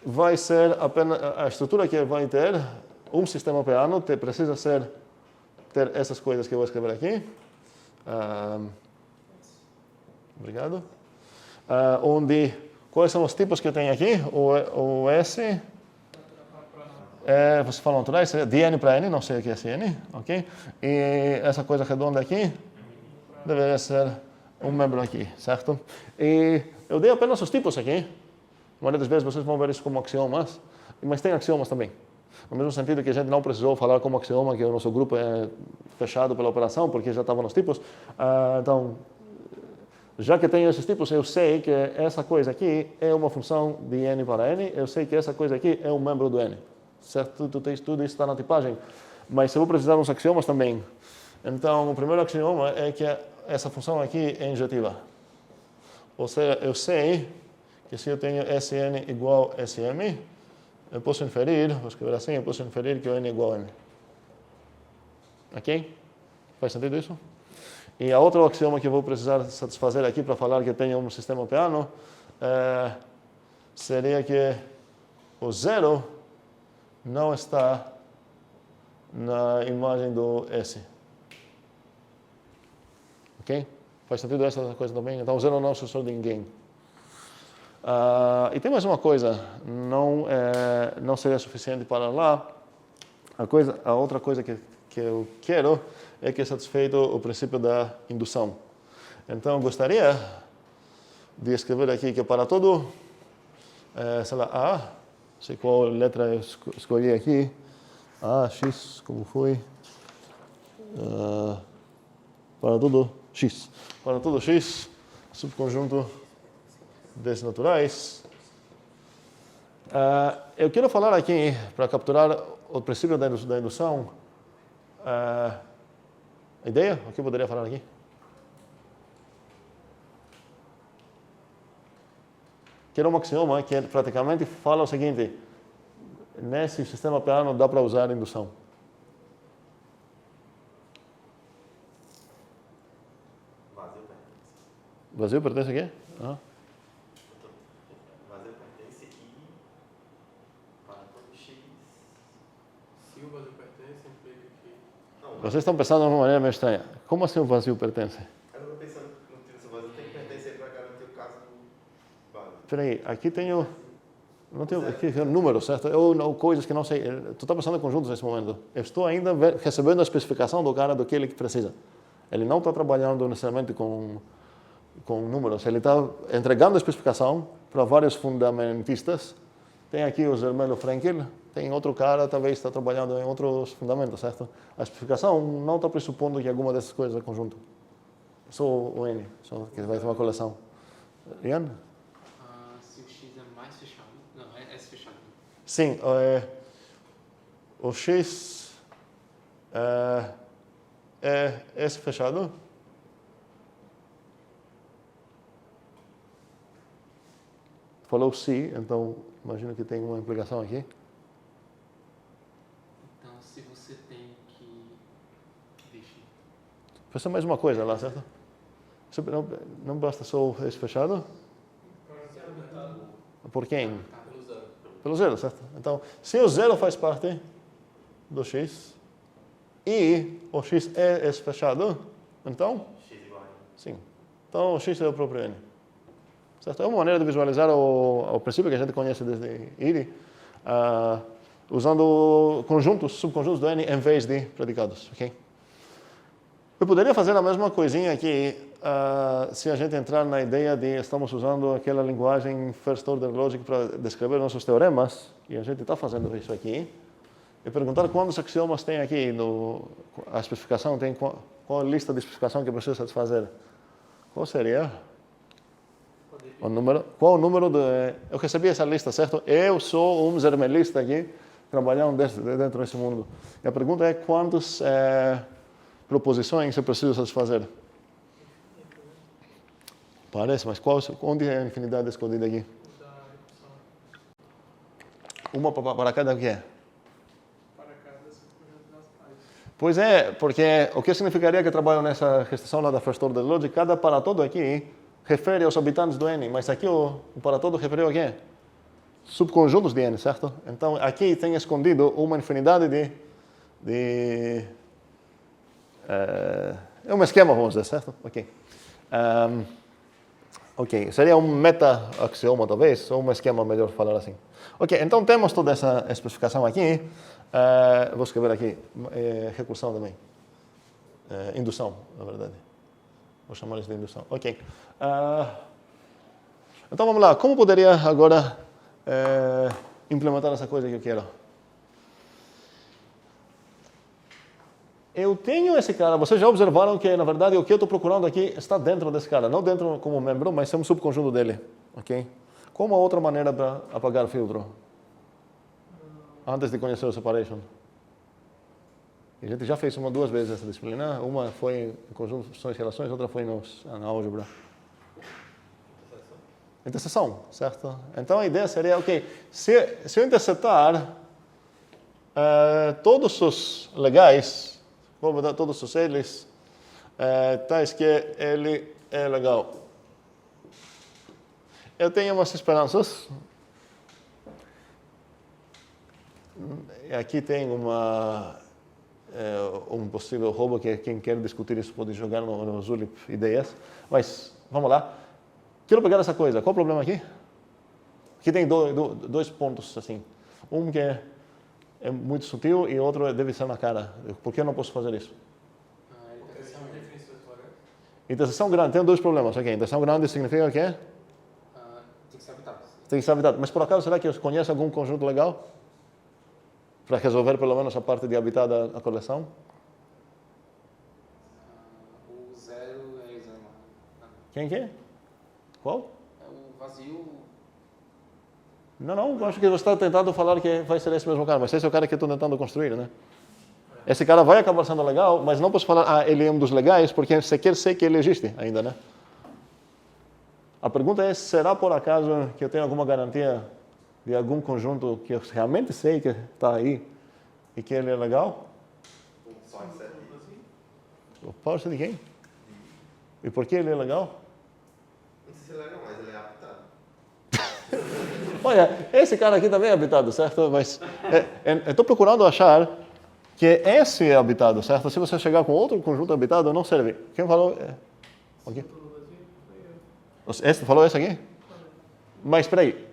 vai ser apenas a estrutura que vai ter um sistema Peano precisa ter essas coisas que eu vou escrever aqui. Obrigado. Onde quais são os tipos que tem aqui? O S você fala naturais, seria de N para N, não sei o que é esse N, ok? E essa coisa redonda aqui deveria ser um membro aqui, certo? E eu dei apenas os tipos aqui. A maioria das vezes vocês vão ver isso como axiomas, mas tem axiomas também. No mesmo sentido que a gente não precisou falar como axioma que o nosso grupo é fechado pela operação, porque já estava nos tipos. Então, já que tenho esses tipos, eu sei que essa coisa aqui é uma função de N para N, eu sei que essa coisa aqui é um membro do N. Certo? Tudo isso está na tipagem. Mas eu vou precisar de uns axiomas também. Então, o primeiro axioma é que essa função aqui é injetiva. Ou seja, eu sei que se eu tenho Sn igual a Sm, eu posso inferir, vou escrever assim, eu posso inferir que o N é igual a M. Ok? Faz sentido isso? E a outra axioma que eu vou precisar satisfazer aqui para falar que tenho um sistema Peano seria que o zero não está na imagem do S. Ok? Faz sentido essa coisa também? Então, o zero não é sucessor de ninguém. E tem mais uma coisa, não seria suficiente para lá. A outra coisa que eu quero é que é satisfeito o princípio da indução. Então, eu gostaria de escrever aqui que para todo, sei lá, A, sei qual letra eu escolhi aqui, A, X, como foi, para todo X. Para todo X, subconjunto desses naturais. Eu quero falar aqui, para capturar o princípio da indução, a ideia? O que eu poderia falar aqui? Que era um axioma que praticamente fala o seguinte: nesse sistema Peano dá para usar indução. Vazio pertence a quê? Vazio pertence I para todo X. Se o vazio pertence, implica que... Vocês estão pensando de uma maneira meio estranha. Como assim o vazio pertence? Eu estou pensando no seu vazio tem que pertencer para garantir o caso do vazio. Espera aí, aqui tenho... Não tenho aqui números, certo? Ou coisas que não sei. Tu está pensando em conjuntos nesse momento. Eu estou ainda recebendo a especificação do cara do que ele precisa. Ele não está trabalhando necessariamente com números. Ele está entregando a especificação para vários fundamentistas. Tem aqui o Zermelo Frenkel, tem outro cara, talvez está trabalhando em outros fundamentos, certo? A especificação não está pressupondo que alguma dessas coisas é conjunto. Só o N, só que vai ter uma coleção. Ian? Se o X é mais fechado... Não, é S fechado. Sim, o X é S fechado. Falou sim, então imagino que tem uma implicação aqui. Então, se você tem que... Deixa. Pensa mais uma coisa lá, certo? Não basta só o S fechado? Por quem? Pelo zero. Pelo zero, certo? Então, se o zero faz parte do X e o X é S fechado, então? X igual a N. Sim. Então, o X é o próprio N. Certo? É uma maneira de visualizar o princípio que a gente conhece desde IRI, usando conjuntos, subconjuntos do N em vez de predicados. Okay? Eu poderia fazer a mesma coisinha aqui se a gente entrar na ideia de estamos usando aquela linguagem First Order Logic para descrever nossos teoremas, e a gente está fazendo isso aqui. E perguntar quantos axiomas tem aqui a especificação, tem qual a lista de especificação que precisa satisfazer. Qual seria? Qual o número de... Eu recebi essa lista, certo? Eu sou um zermelista aqui, trabalhando dentro desse mundo. E a pergunta é quantas proposições eu preciso satisfazer? Parece, mas onde é a infinidade escondida aqui? Uma para cada quê? Pois é, porque o que significaria que eu trabalho nessa restrição lá da first order logic? Cada para todo aqui refere aos habitantes do N, mas aqui o para todo refere a quê? Subconjuntos de N, certo? Então aqui tem escondido uma infinidade é um esquema, vamos dizer, certo? Ok, seria um meta-axioma talvez, ou um esquema, melhor falar assim. Ok, então temos toda essa especificação aqui. Vou escrever aqui, recursão também. Indução, na verdade. Vou chamar isso de indução. Ok. Então vamos lá, como poderia agora implementar essa coisa que eu quero? Eu tenho esse cara, vocês já observaram que, na verdade, o que eu estou procurando aqui está dentro desse cara. Não dentro como membro, mas é um subconjunto dele. Ok? Qual uma outra maneira para apagar filtro? Antes de conhecer o separation. A gente já fez uma 2 vezes essa disciplina. Uma foi em conjunções e relações, outra foi na álgebra. Interseção, certo? Então a ideia seria, ok, se eu interceptar todos os legais, vou mudar todos os eles, tais que ele é legal. Eu tenho umas esperanças. Aqui tem um possível roubo que quem quer discutir isso pode jogar no Zulip ideias. Mas vamos lá. Quero pegar essa coisa. Qual o problema aqui? Aqui tem dois pontos assim. Um que é muito sutil e outro deve ser na cara. Por que eu não posso fazer isso? Interseção grande. Tem 2 problemas aqui. Interseção grande significa o quê? Tem que ser habitado. Tem que ser habitado. Mas por acaso, será que eu conheço algum conjunto legal? Para resolver pelo menos a parte de habitar da coleção? O zero é o zero. Quem que é? Qual? É o vazio. Não, acho que você está tentando falar que vai ser esse mesmo cara, mas esse é o cara que eu estou tentando construir, né? Esse cara vai acabar sendo legal, mas não posso falar, ele é um dos legais, porque sequer sei que ele existe ainda, né? A pergunta é, será por acaso que eu tenho alguma garantia de algum conjunto que eu realmente sei que está aí e que ele é legal? Só isso aqui. O parse de quem? E por que ele é legal? Não sei se ele é legal, mas ele é habitado. Olha, esse cara aqui também é habitado, certo? Mas eu estou procurando achar que esse é habitado, certo? Se você chegar com outro conjunto habitado, não serve. Quem falou? Okay. Esse falou esse aqui? Mas espera aí.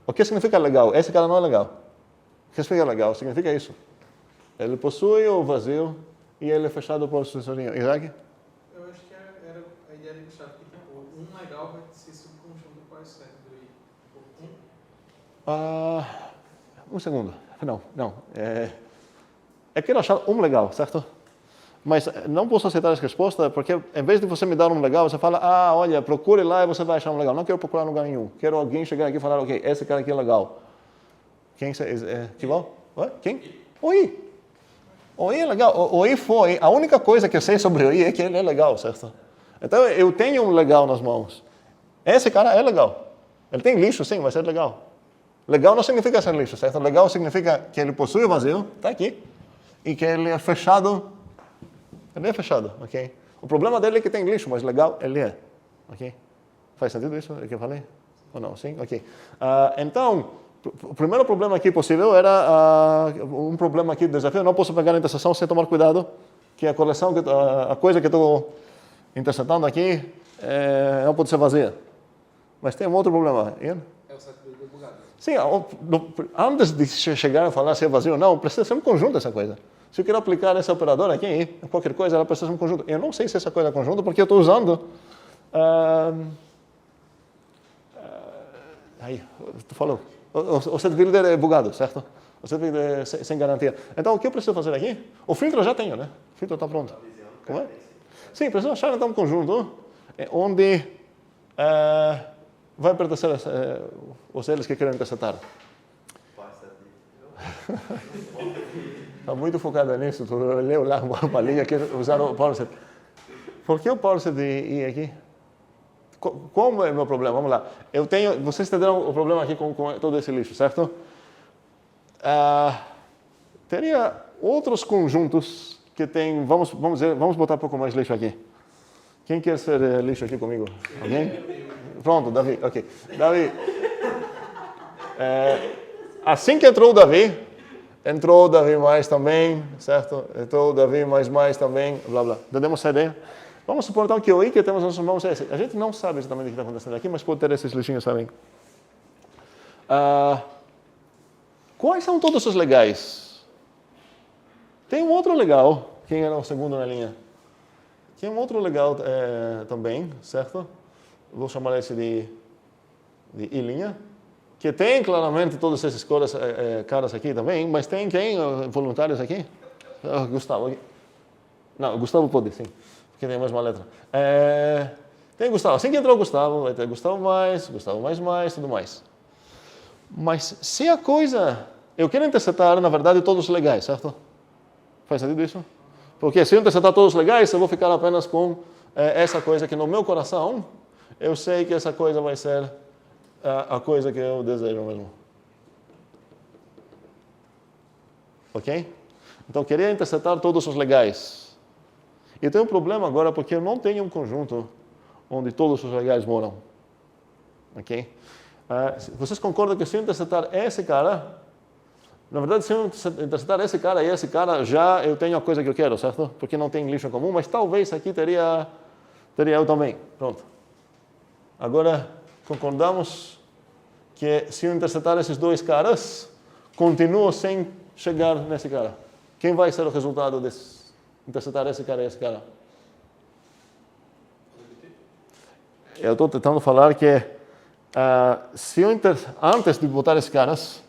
O que significa legal? Esse cara não é legal. O que significa legal? Significa isso. Ele possui o vazio e ele é fechado por sucessorinho. Isaac? Eu acho que era a ideia de deixar que tipo, um legal vai ser subconjunto quase certo do I. Um segundo. Não. Eu quero achar um legal, certo? Mas não posso aceitar essa resposta porque, em vez de você me dar um legal, você fala, olha, procure lá e você vai achar um legal. Não quero procurar em lugar nenhum. Quero alguém chegar aqui e falar, ok, esse cara aqui é legal. Quem? Que bom? Quem? O I. O I é legal. O I foi. A única coisa que eu sei sobre o I é que ele é legal, certo? Então, eu tenho um legal nas mãos. Esse cara é legal. Ele tem lixo, sim, mas é legal. Legal não significa ser lixo, certo? Legal significa que ele possui o vazio, está aqui, e que ele é fechado. Ele é fechado, ok? O problema dele é que tem lixo, mas legal ele é, ok? Faz sentido isso que eu falei? Ou não? Sim? Ok. Então, o primeiro problema aqui possível era um problema aqui de desafio. Eu não posso pegar a interseção sem tomar cuidado, que a coleção, a coisa que estou interceptando aqui não pode ser vazia. Mas tem um outro problema. Ian? É o set debugado. Sim, antes de chegar a falar se é vazio ou não, precisa ser um conjunto essa coisa. Se eu quero aplicar essa operadora aqui, qualquer coisa, ela precisa ser um conjunto. Eu não sei se essa coisa é conjunto, porque eu estou usando... aí, tu falou. O set builder é bugado, certo? Você fica sem garantia. Então, o que eu preciso fazer aqui? O filtro eu já tenho, né? O filtro está pronto. Como é? Sim, preciso achar então um conjunto onde vai pertencer os seres que querem interceptar. Está muito focado nisso. Tu leu lá uma linha que usar o powerset. Por que o powerset de I aqui? Como é o meu problema? Vamos lá. Vocês entenderam o problema aqui com todo esse lixo, certo? Teria outros conjuntos que tem. Vamos botar um pouco mais lixo aqui. Quem quer ser lixo aqui comigo? Alguém? Pronto, Davi. Ok. Davi. Assim que entrou o Davi mais também, certo? Entrou o Davi mais também, blá blá. Entendemos essa ideia? Vamos suportar que o I que temos nas mãos é esse. A gente não sabe exatamente o que está acontecendo aqui, mas pode ter esses lixinhos também. Quais são todos os legais? Tem um outro legal, quem era o segundo na linha? Tem um outro legal também, certo? Vou chamar esse de I', que tem claramente todos esses caras aqui também, mas tem quem? Voluntários aqui? Gustavo. Não, Gustavo pode, sim, porque tem a mesma letra. Tem Gustavo. Assim que entrou o Gustavo, vai ter Gustavo mais, tudo mais. Mas se a coisa... Eu quero interceptar, na verdade, todos os legais, certo? Faz sentido isso? Porque se eu interceptar todos os legais, eu vou ficar apenas com essa coisa que no meu coração, eu sei que essa coisa vai ser a coisa que eu desejo mesmo. Ok? Então, eu queria interceptar todos os legais. E tem um problema agora, porque eu não tenho um conjunto onde todos os legais moram. Ok? Vocês concordam que se eu interceptar esse cara, na verdade, se eu interceptar esse cara e esse cara, já eu tenho a coisa que eu quero, certo? Porque não tem lixo em comum, mas talvez aqui teria eu também. Pronto. Agora, concordamos que se eu interceptar esses dois caras, continuo sem chegar nesse cara. Quem vai ser o resultado de interceptar esse cara e esse cara? Eu estou tentando falar que se eu antes de botar esses caras,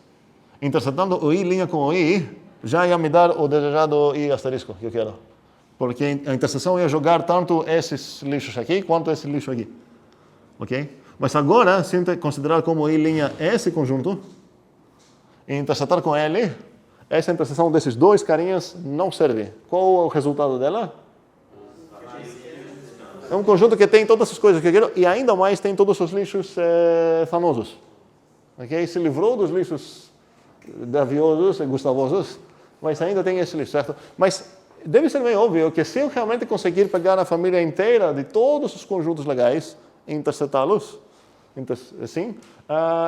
interceptando o I' com o I, já ia me dar o desejado I asterisco que eu quero. Porque a interseção ia jogar tanto esses lixos aqui, quanto esse lixo aqui. Ok? Mas agora, se eu considerar como I' esse conjunto, e interceptar com ele, essa interseção desses dois carinhas não serve. Qual é o resultado dela? É um conjunto que tem todas as coisas que eu quero e ainda mais tem todos os lixos famosos. Ok? Se livrou dos lixos daviosos e gustavosos, mas ainda tem esse lixo, certo? Mas deve ser bem óbvio que se eu realmente conseguir pegar a família inteira de todos os conjuntos legais e interceptá-los, assim,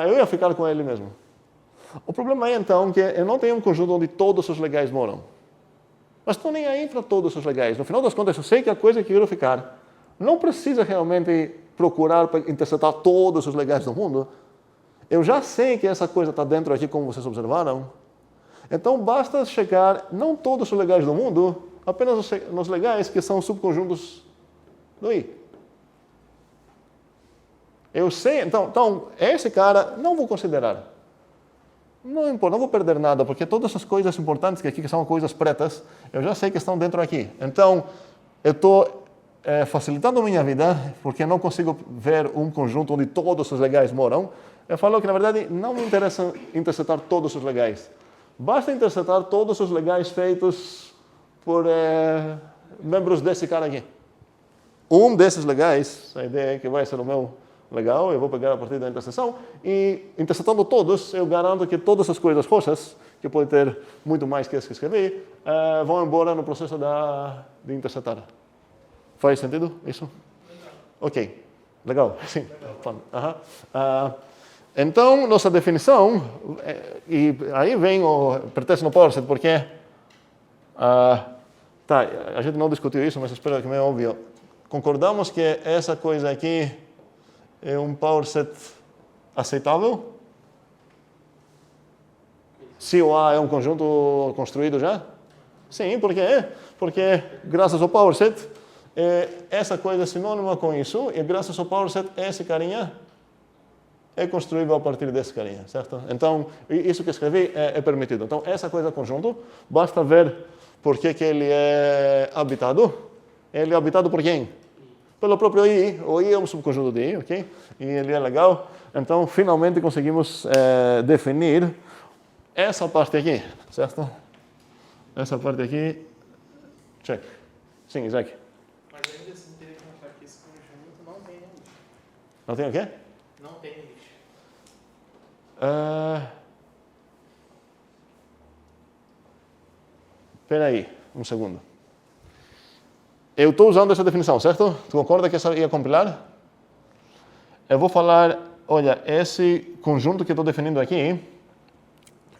eu ia ficar com ele mesmo. O problema é então que eu não tenho um conjunto onde todos os legais moram. Mas estou nem aí para todos os legais. No final das contas, eu sei que a coisa que eu quero ficar não precisa realmente procurar para interceptar todos os legais do mundo. Eu já sei que essa coisa está dentro aqui, como vocês observaram. Então, basta chegar, não todos os legais do mundo, apenas nos legais que são subconjuntos do I. Eu sei, então esse cara não vou considerar. Não importa, não vou perder nada, porque todas as coisas importantes que aqui que são coisas pretas, eu já sei que estão dentro aqui. Então, eu estou facilitando a minha vida, porque não consigo ver um conjunto onde todos os legais moram. Eu falo que, na verdade, não me interessa interceptar todos os legais. Basta interceptar todos os legais feitos por membros desse cara aqui. Um desses legais, a ideia é que vai ser o meu legal, eu vou pegar a partir da interseção e, interceptando todos, eu garanto que todas as coisas roxas, que pode ter muito mais que as que escrevi, vão embora no processo de interceptar. Faz sentido isso? Ok. Legal. Sim. Então, nossa definição, e aí vem pertence no PowerSet, porque a gente não discutiu isso, mas espero que me é óbvio. Concordamos que essa coisa aqui é um PowerSet aceitável? Se o A é um conjunto construído já? Sim, por quê? Porque graças ao PowerSet, essa coisa é sinônima com isso, e graças ao PowerSet, esse carinha é construível a partir desse carinha, certo? Então, isso que escrevi é permitido. Então, essa coisa conjunto, basta ver por que ele é habitado. Ele é habitado por quem? Pelo próprio I. O I é um subconjunto de I, ok? E ele é legal. Então, finalmente conseguimos definir essa parte aqui, certo? Essa parte aqui, check. Sim, Isaac. Mas ainda assim teria que mostrar que esse conjunto não tem lixo. Não tem o quê? Não tem lixo. Espera aí, um segundo. Eu estou usando essa definição, certo? Tu concorda que essa ia compilar? Eu vou falar, olha, esse conjunto que estou definindo aqui,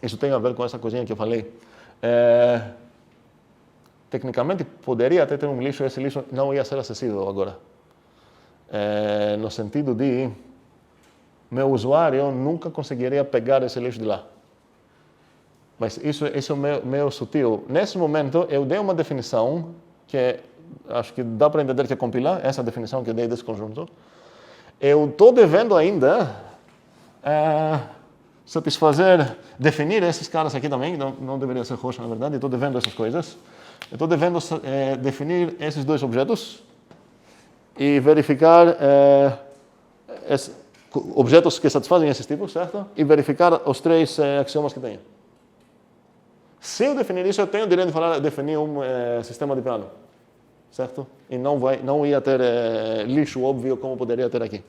isso tem a ver com essa coisinha que eu falei. Tecnicamente, poderia até ter um lixo, esse lixo não ia ser acessível agora. No sentido de, meu usuário nunca conseguiria pegar esse lixo de lá. Mas isso é meio sutil. Nesse momento, eu dei uma definição que acho que dá para entender que é compilar, essa definição que eu dei desse conjunto. Eu estou devendo ainda definir esses caras aqui também, não deveria ser roxo, na verdade, estou devendo essas coisas. Eu estou devendo definir esses dois objetos e verificar objetos que satisfazem esses tipos, certo? E verificar os três axiomas que tenho. Se eu definir isso, eu tenho o direito de definir um sistema de plano, certo? E não ia ter lixo óbvio como poderia ter aqui.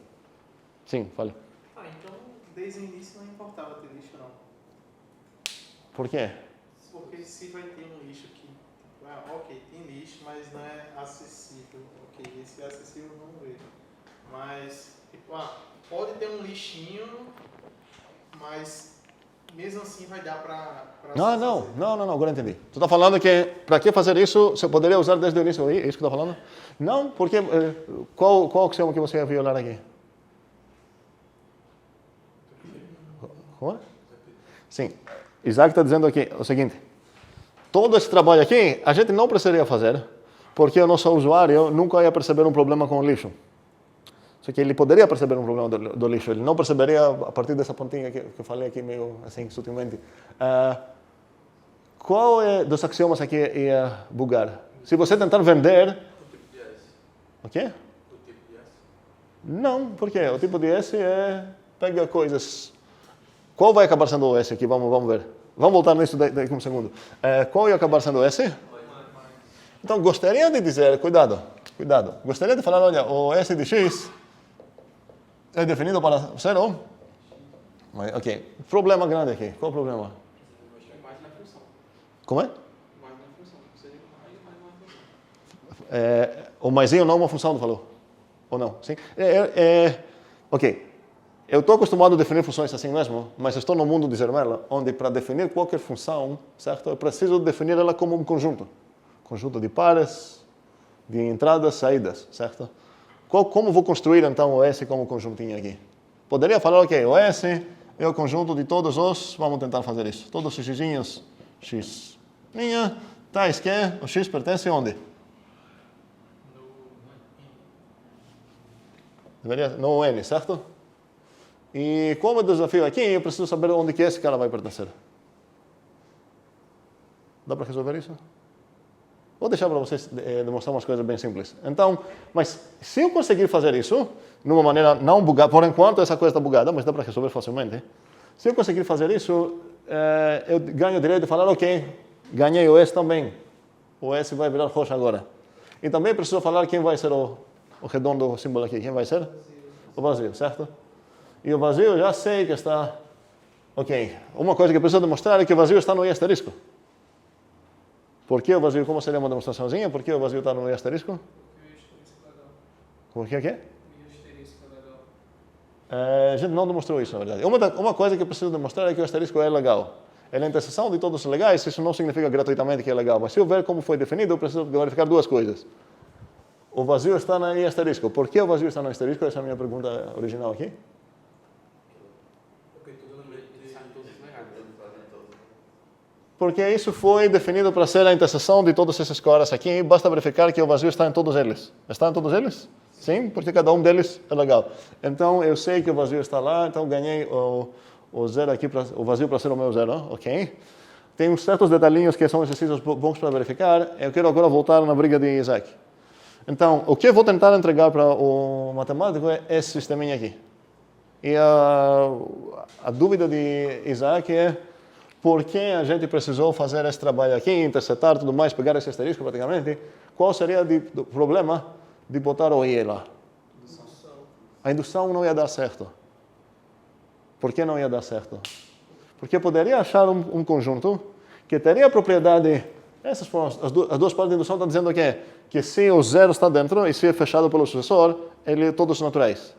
Sim, fale. Então, desde o início não importava ter lixo, não. Por quê? Porque se vai ter um lixo aqui, ok, tem lixo, mas não é acessível. Ok, esse é acessível, vamos ver. Mas, tipo, pode ter um lixinho, mas mesmo assim vai dar para Não, agora entendi. Tu está falando que, para que fazer isso, você poderia usar desde o início aí? É isso que tu está falando? Não, porque, qual axioma que você ia violar aqui? Como? Sim, Isaac está dizendo aqui o seguinte, todo esse trabalho aqui, a gente não precisaria fazer, porque o nosso usuário nunca ia perceber um problema com o lixo. Só que ele poderia perceber um problema do lixo, ele não perceberia a partir dessa pontinha que eu falei aqui meio assim, sutilmente. Qual dos axiomas aqui ia bugar? Se você tentar vender... O tipo de S. O quê? O tipo de S. Não, por quê? O tipo de S pega coisas... Qual vai acabar sendo o S aqui? Vamos ver. Vamos voltar nisso daqui um segundo. Qual ia acabar sendo o S? Então, gostaria de dizer, cuidado, gostaria de falar, olha, o S de X é definido para 0. Ok, problema grande aqui. Qual o problema? Mais na função. Como é? Mais na função. Seria mais uma função. O maisinho não é uma função, tu falou? Ou não? Sim? Ok. Eu estou acostumado a definir funções assim mesmo, mas estou no mundo de Zermelo, onde para definir qualquer função, certo? Eu preciso definir ela como um conjunto. Conjunto de pares, de entradas, saídas, certo? Como vou construir então o S como conjuntinho aqui? Poderia falar, ok, o S é o conjunto de todos os, vamos tentar fazer isso, todos os xzinhos, x, tais que o x pertence a onde? No N, certo? E como é o desafio aqui, eu preciso saber onde que esse cara vai pertencer. Dá para resolver isso? Vou deixar para vocês demonstrar umas coisas bem simples. Então, mas se eu conseguir fazer isso, de uma maneira não bugada, por enquanto essa coisa está bugada, mas dá para resolver facilmente. Se eu conseguir fazer isso, eu ganho o direito de falar, ok, ganhei o S também. O S vai virar roxo agora. E também preciso falar quem vai ser o redondo, o símbolo aqui. Quem vai ser? O vazio, certo? E o vazio eu já sei que está... Ok, uma coisa que eu preciso demonstrar é que o vazio está no I asterisco. Por que o vazio? Como seria uma demonstraçãozinha? Por que o vazio está no I asterisco? Por que o quê? A gente não demonstrou isso, na verdade. Uma coisa que eu preciso demonstrar é que o asterisco é legal. Ele é a interseção de todos os legais, isso não significa gratuitamente que é legal. Mas se eu ver como foi definido, eu preciso verificar duas coisas. O vazio está no I asterisco. Por que o vazio está no asterisco? Essa é a minha pergunta original aqui. Porque isso foi definido para ser a interseção de todos esses caras aqui. Basta verificar que o vazio está em todos eles. Está em todos eles? Sim, porque cada um deles é legal. Então, eu sei que o vazio está lá, então ganhei o zero aqui, o vazio para ser o meu zero, ok? Tem uns certos detalhinhos que são exercícios bons para verificar. Eu quero agora voltar na briga de Isaac. Então, o que eu vou tentar entregar para o matemático é esse sisteminha aqui. E a dúvida de Isaac é por que a gente precisou fazer esse trabalho aqui, intersetar tudo mais, pegar esse asterisco praticamente. Qual seria o problema de botar o I lá? A indução não ia dar certo. Por que não ia dar certo? Porque poderia achar um conjunto que teria a propriedade. Essas foram as duas partes da indução estão dizendo que se o zero está dentro e se é fechado pelo sucessor, ele é todos naturais.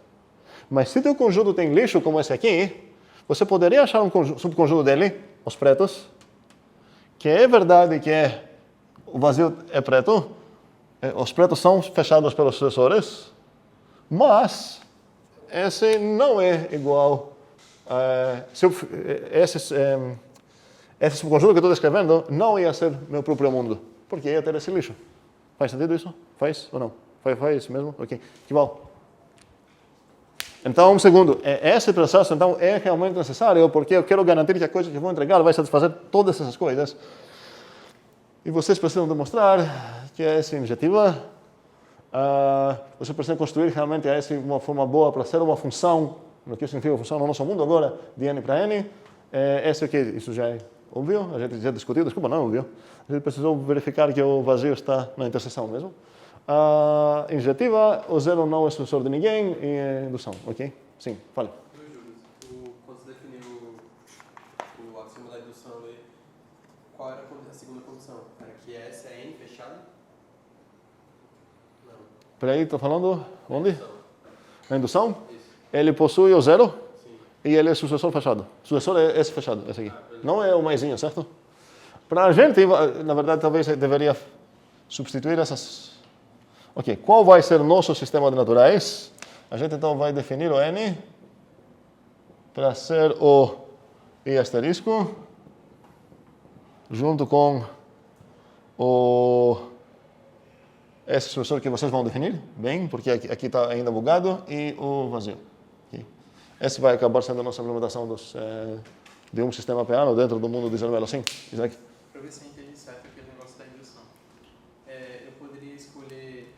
Mas se teu conjunto tem lixo como esse aqui, você poderia achar um subconjunto dele, os pretos, que é verdade que o vazio é preto, os pretos são fechados pelos sucessores, mas esse não é igual. Esse subconjunto que eu estou descrevendo não ia ser meu próprio mundo, porque ia ter esse lixo. Faz sentido isso? Faz ou não? Faz mesmo? Ok. Que bom. Então, segundo, esse processo então, é realmente necessário, porque eu quero garantir que a coisa que eu vou entregar vai satisfazer todas essas coisas. E vocês precisam demonstrar que essa injetiva, vocês precisam construir realmente essa uma forma boa para ser uma função, no que significa função no nosso mundo agora, de n para n. Esse aqui, isso já é óbvio, a gente já discutiu, desculpa, não é óbvio. A gente precisou verificar que o vazio está na interseção mesmo. Injetiva, o zero não é sucessor de ninguém e indução, ok? Sim, fala. Quando você definiu o axioma da indução ali, qual era a segunda condição? Era que essa é N fechada? Não. Peraí, estou falando onde? Na indução? Isso. Ele possui o zero? Sim. E ele é sucessor fechado. Sucessor é esse fechado, esse aqui. Não é o maisinho, certo? Para a gente, na verdade, talvez deveria substituir essas. Ok, qual vai ser o nosso sistema de naturais? A gente então vai definir o N para ser o I asterisco junto com esse sucessor que vocês vão definir, bem, porque aqui está ainda bugado, e o vazio. Okay. Esse vai acabar sendo a nossa implementação de um sistema piano dentro do mundo de Zermelo. Sim, Isaac? Para ver se eu entendi certo aquele negócio da indução. Eu poderia escolher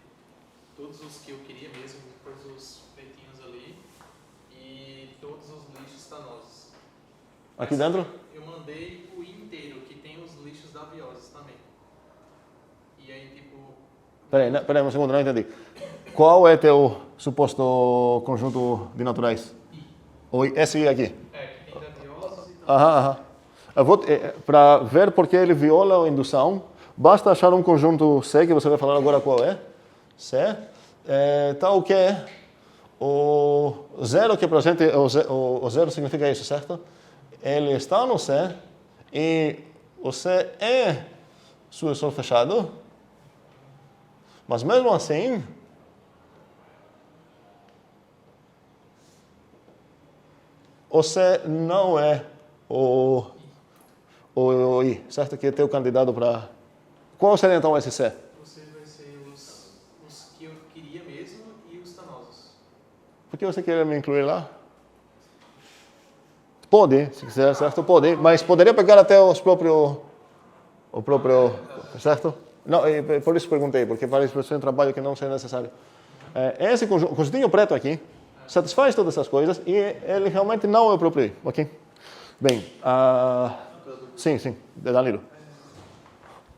todos os que eu queria mesmo, depois os pretinhos ali, e todos os lixos danosos. Aqui dentro? Eu mandei o I inteiro, que tem os lixos da biose também. E aí, tipo... Peraí, um segundo, não entendi. Qual é teu suposto conjunto de naturais? I. Esse I aqui? que tem da biose e Aham. Para ver por que ele viola a indução, basta achar um conjunto C, que você vai falar agora qual é. C. Tal que o zero que presente, o zero significa isso, certo? Ele está no C e o C é sucessor fechado, mas mesmo assim, o C não é o I, certo? Que é teu candidato para... Qual seria então esse C? Você vai ser os que eu queria mesmo e os danosos. Por que você quer me incluir lá? Pode, se quiser, certo? Pode, mas poderia pegar até o próprio, certo? Não, por isso perguntei, porque parece que é um trabalho que não seria necessário. Esse conjuntinho preto aqui satisfaz todas essas coisas e ele realmente não é o próprio I, ok? Bem, sim, Danilo.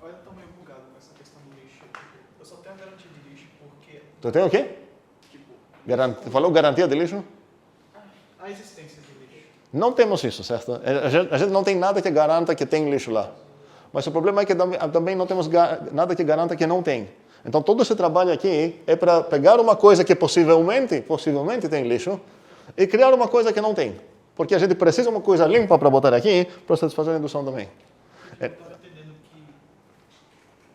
Olha, eu tô meio bugado com essa questão do lixo. Eu só tenho a garantia de lixo porque, Tu tem o quê? tipo, Falou garantia de lixo? a existência de lixo. Não temos isso, certo? A gente não tem nada que garanta que tem lixo lá. Mas o problema é que também não temos nada que garanta que não tem. Então, todo esse trabalho aqui é para pegar uma coisa que possivelmente tem lixo e criar uma coisa que não tem. Porque a gente precisa de uma coisa limpa para botar aqui para satisfazer a indução também. Eu estava entendendo que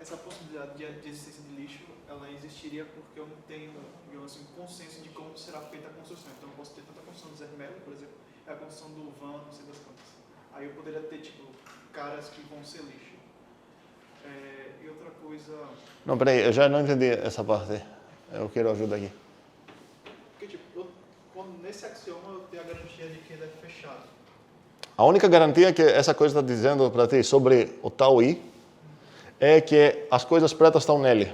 essa possibilidade de existência de lixo, ela existiria porque eu não tenho, digamos assim, consenso de como será feita a construção. Então, eu posso ter tanta construção do Zermelo, por exemplo, a construção do Van, não sei das quantas. Aí eu poderia ter, tipo, caras que vão ser lixo. E outra coisa... Não, peraí, eu já não entendi essa parte. Eu quero ajuda aqui. esse axioma eu tenho a garantia de que ele é fechado. A única garantia que essa coisa está dizendo para ti sobre o tal I é que as coisas pretas estão nele.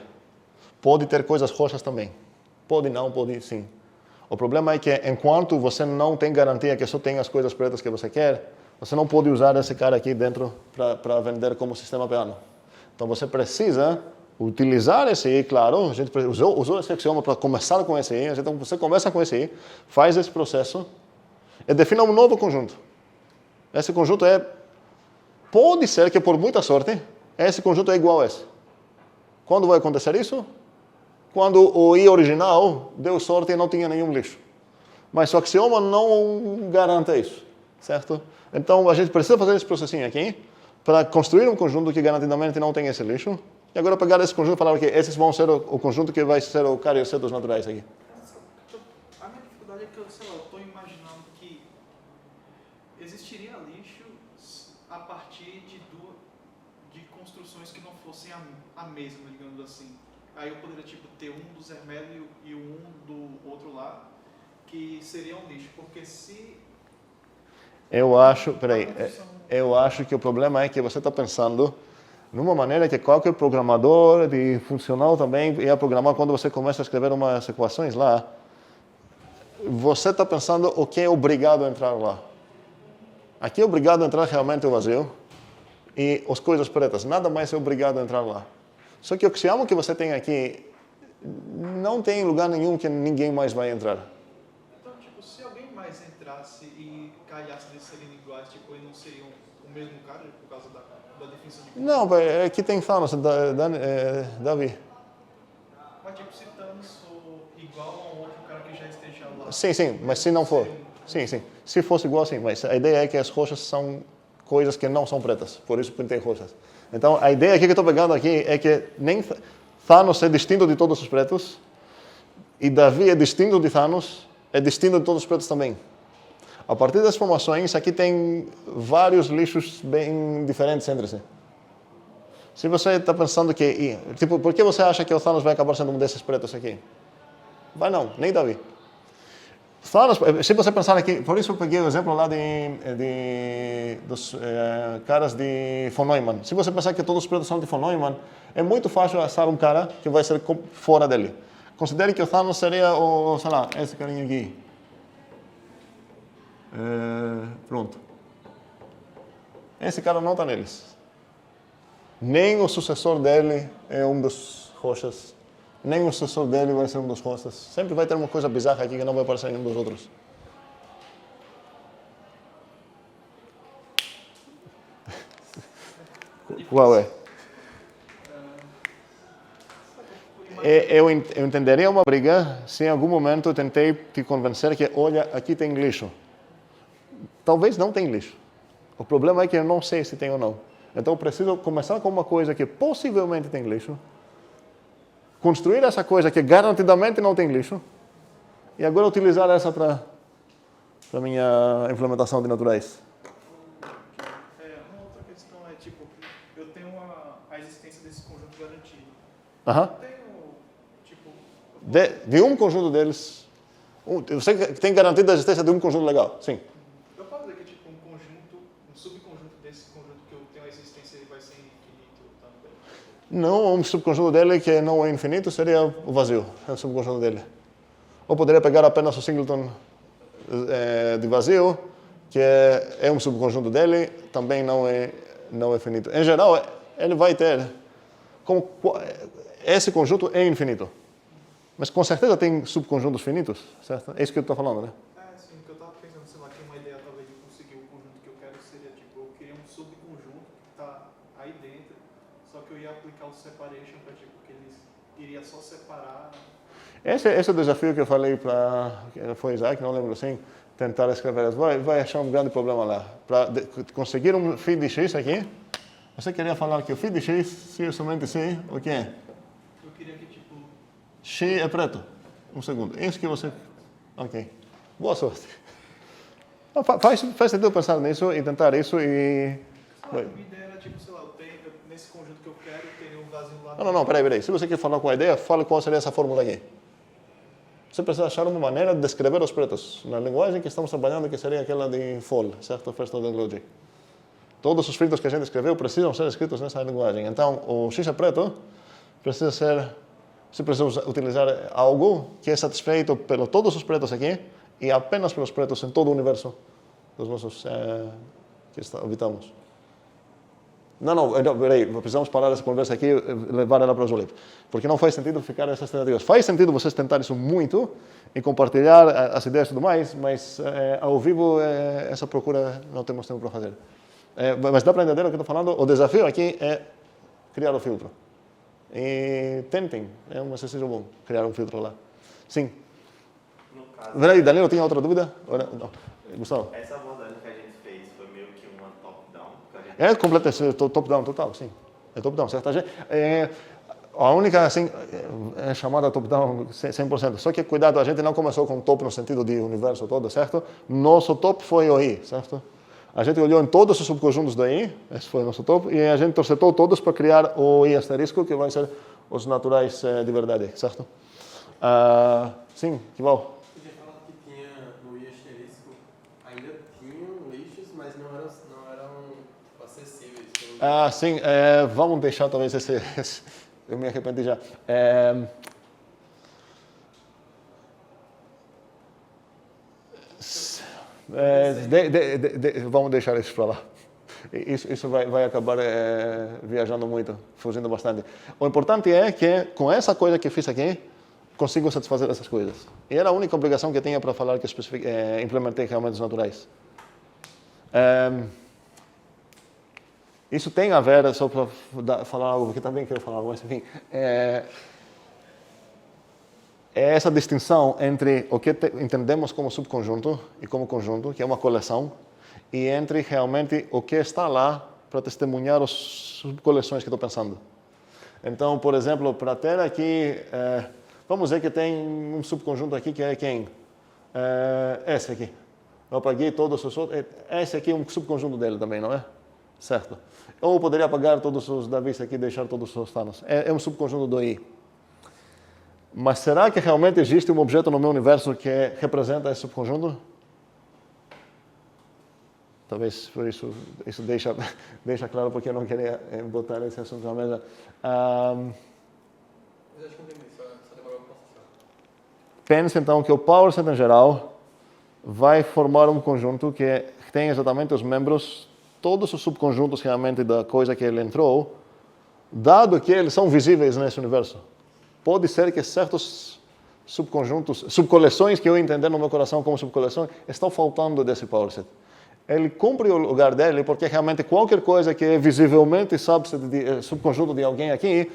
Pode ter coisas roxas também. Pode não, pode sim. O problema é que enquanto você não tem garantia que só tem as coisas pretas que você quer, você não pode usar esse cara aqui dentro para vender como sistema piano. Então você precisa utilizar esse I, claro, a gente usou esse axioma para começar com esse I, então você começa com esse I, faz esse processo e defina um novo conjunto. Esse conjunto pode ser que por muita sorte, esse conjunto é igual a esse. Quando vai acontecer isso? Quando o I original deu sorte e não tinha nenhum lixo. Mas o axioma não garante isso, certo? Então a gente precisa fazer esse processinho aqui para construir um conjunto que garantidamente não tem esse lixo. E agora pegar esse conjunto e falar que esses vão ser o conjunto que vai ser o carioceto dos naturais aqui. A minha dificuldade é que eu estou imaginando que existiria lixo a partir de construções que não fossem a mesma, digamos assim. Aí eu poderia ter um do Zermelo e um do outro lá, que seria um lixo, porque se... Eu acho que o problema é que você está pensando numa maneira que qualquer programador de funcional também ia programar quando você começa a escrever umas equações lá. Você está pensando o que é obrigado a entrar lá. Aqui é obrigado a entrar realmente o vazio e as coisas pretas. Nada mais é obrigado a entrar lá. Só que o axioma que você tem aqui não tem lugar nenhum que ninguém mais vai entrar. Então, se alguém mais entrasse e calhasse de serem iguais, e não seriam o mesmo cara por causa da definição de... Não, aqui tem Thanos, Davi. Mas se Thanos for igual a um outro cara que já esteja lá... Sim, mas se não for. Sim. Se fosse igual, sim. Mas a ideia é que as roxas são coisas que não são pretas. Por isso pintei roxas. Então, a ideia aqui que eu estou pegando aqui é que nem Thanos é distinto de todos os pretos e Davi é distinto de Thanos, é distinto de todos os pretos também. A partir das formações, aqui tem vários lixos bem diferentes entre si. Se você está pensando que... por que você acha que o Thanos vai acabar sendo um desses pretos aqui? Vai não, nem Davi. Thanos, se você pensar aqui, por isso eu peguei o exemplo lá dos caras de von Neumann. Se você pensar que todos os pretos são de von Neumann, é muito fácil achar um cara que vai ser fora dele. Considere que o Thanos seria esse carinha aqui. Pronto. Esse cara não está neles. Nem o sucessor dele é um dos roxas. Nem o sucessor dele vai ser um dos rosas. Sempre vai ter uma coisa bizarra aqui que não vai aparecer em nenhum dos outros. Qual é? Eu entenderia uma briga se em algum momento eu tentei te convencer que, olha, aqui tem lixo. Talvez não tem lixo. O problema é que eu não sei se tem ou não. Então eu preciso começar com uma coisa que possivelmente tem lixo, construir essa coisa que garantidamente não tem lixo e agora utilizar essa para minha implementação de naturais. Uma outra questão é, eu tenho a existência desse conjunto garantido. Eu tenho, de um conjunto deles, você tem garantido a existência de um conjunto legal, sim. Eu posso dizer que um subconjunto desse conjunto que eu tenho a existência, ele vai ser infinito também? Não, um subconjunto dele que não é infinito seria o vazio, é o subconjunto dele. Ou poderia pegar apenas o singleton de vazio, que é um subconjunto dele, também não é finito. Em geral, ele vai ter... esse conjunto é infinito. Mas com certeza tem subconjuntos finitos, certo? É isso que eu estou falando, né? Sim, o que eu estava pensando, que uma ideia talvez de conseguir o conjunto que eu quero seria, eu queria um subconjunto que está aí dentro, só que eu ia aplicar o separation para, que ele iria só separar. Esse é o desafio que eu falei para... Foi Isaac, não lembro assim, tentar escrever. Vai achar um grande problema lá. Para conseguir um φ de x aqui, você queria falar que o φ de x, se eu somente sei, o que é? Eu queria que, x é preto. Um segundo. Isso que você... Ok. Boa sorte. Faz sentido pensar nisso e tentar isso e... A minha ideia era, nesse conjunto que eu quero, ter um vazio lá. Não, peraí. Se você quer falar com a ideia, fale qual seria essa fórmula aqui. você precisa achar uma maneira de descrever os pretos na linguagem que estamos trabalhando, que seria aquela de FOL, certo? First Order Logic. Todos os filtros que a gente escreveu precisam ser escritos nessa linguagem. Então, o X é preto precisa ser... Você precisa utilizar algo que é satisfeito por todos os pretos aqui e apenas pelos pretos em todo o universo dos nossos que habitamos. Não, peraí, precisamos parar essa conversa aqui e levar ela para o Zolip. Porque não faz sentido ficar nessas tentativas. Faz sentido vocês tentar isso muito e compartilhar as ideias e tudo mais, mas ao vivo essa procura não temos tempo para fazer. Mas dá para entender o que eu estou falando? O desafio aqui é criar o filtro. E tentem, é um exercício bom, criar um filtro lá. Sim. No caso, Peraí, Danilo, tinha outra dúvida? Não. Gustavo? essa abordagem que a gente fez foi meio que uma top-down. É completamente top-down, total, sim. É top-down, certo? A única, assim, é chamada top-down 100%. Só que, cuidado, a gente não começou com top no sentido de universo todo, certo? Nosso top foi o I, certo? A gente olhou em todos os subconjuntos do I, esse foi o nosso top, e a gente torcetou todos para criar o I asterisco, que vai ser os naturais de verdade, certo? Sim, que bom. Podia falar que tinha no I asterisco, ainda tinham lixos, mas não eram acessíveis. Sim, vamos deixar talvez esse eu me arrependi já. Vamos deixar isso para lá. Isso vai acabar viajando muito, fugindo bastante. O importante é que, com essa coisa que fiz aqui, consigo satisfazer essas coisas. E era a única obrigação que tinha para falar que implementei realmente naturais. Isso tem a ver, só para falar algo que também quero falar, mas enfim, é essa distinção entre o que entendemos como subconjunto e como conjunto, que é uma coleção, e entre realmente o que está lá para testemunhar as subcoleções que estou pensando. Então, por exemplo, para ter aqui, vamos dizer que tem um subconjunto aqui que é quem? Esse aqui. Eu apaguei todos os outros. Esse aqui é um subconjunto dele também, não é? Certo. Ou eu poderia apagar todos os Davis aqui e deixar todos os Thanos. É um subconjunto do I. Mas será que realmente existe um objeto no meu universo que representa esse subconjunto? Talvez por isso deixa claro porque eu não queria botar esse assunto na mesa. Mas acho que não tem isso, só demorou para processar. Pense então que o power set em geral vai formar um conjunto que tem exatamente os membros, todos os subconjuntos realmente da coisa que ele entrou, dado que eles são visíveis nesse universo. Pode ser que certos subconjuntos, subcoleções que eu entender no meu coração como subcoleções, estão faltando desse power set. Ele cumpre o lugar dele porque realmente qualquer coisa que é visivelmente subconjunto de alguém aqui,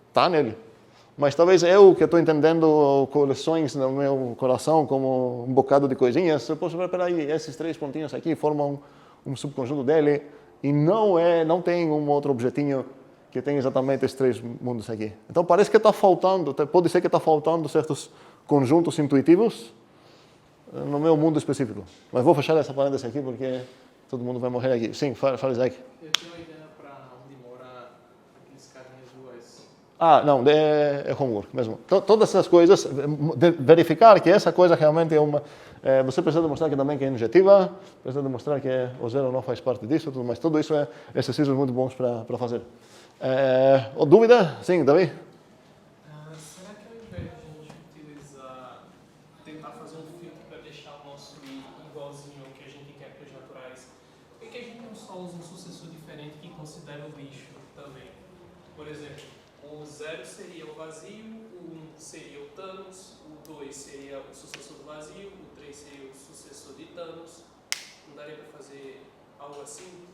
está nele. Mas talvez eu, que estou entendendo coleções no meu coração como um bocado de coisinhas, eu posso ver, peraí, esses 3 pontinhos aqui formam um subconjunto dele e não tem um outro objetinho que tem exatamente esses 3 mundos aqui. Então parece que está faltando, pode ser que está faltando certos conjuntos intuitivos no meu mundo específico. Mas vou fechar essa parêntese aqui porque todo mundo vai morrer aqui. Sim, fala, Isaac. Eu tenho uma ideia para onde mora aqueles carinhas do Oeste. Não, é homework mesmo. Todas essas coisas, verificar que essa coisa realmente é uma... você precisa demonstrar que também que é injetiva, precisa demonstrar que o zero não faz parte disso, mas tudo isso é exercícios muito bons para fazer. Dúvida? Sim, Davi? Será que ao invés de a gente utilizar, tentar fazer um filtro para deixar o nosso I igualzinho ao que a gente quer para os naturais, por que a gente não só usa um sucessor diferente que considera o lixo também? Por exemplo, o 0 seria o vazio, o 1 seria o Thanos, o 2 seria o sucessor do vazio, o 3 seria o sucessor de Thanos. Não daria para fazer algo assim?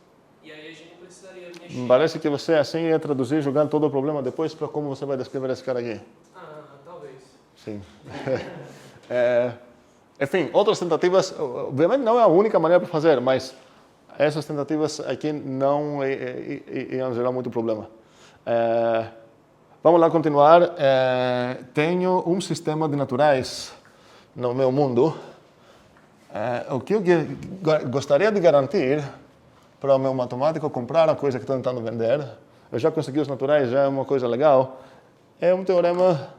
E aí a gente não precisaria mexer. Parece que você assim ia traduzir, jogando todo o problema depois para como você vai descrever esse cara aqui. Talvez. Sim. Enfim, outras tentativas, obviamente não é a única maneira para fazer, mas essas tentativas aqui não iam gerar muito problema. Vamos lá continuar. Tenho um sistema de naturais no meu mundo. O que eu gostaria de garantir para o meu matemático comprar a coisa que estou tentando vender, eu já consegui os naturais, já é uma coisa legal, é um teorema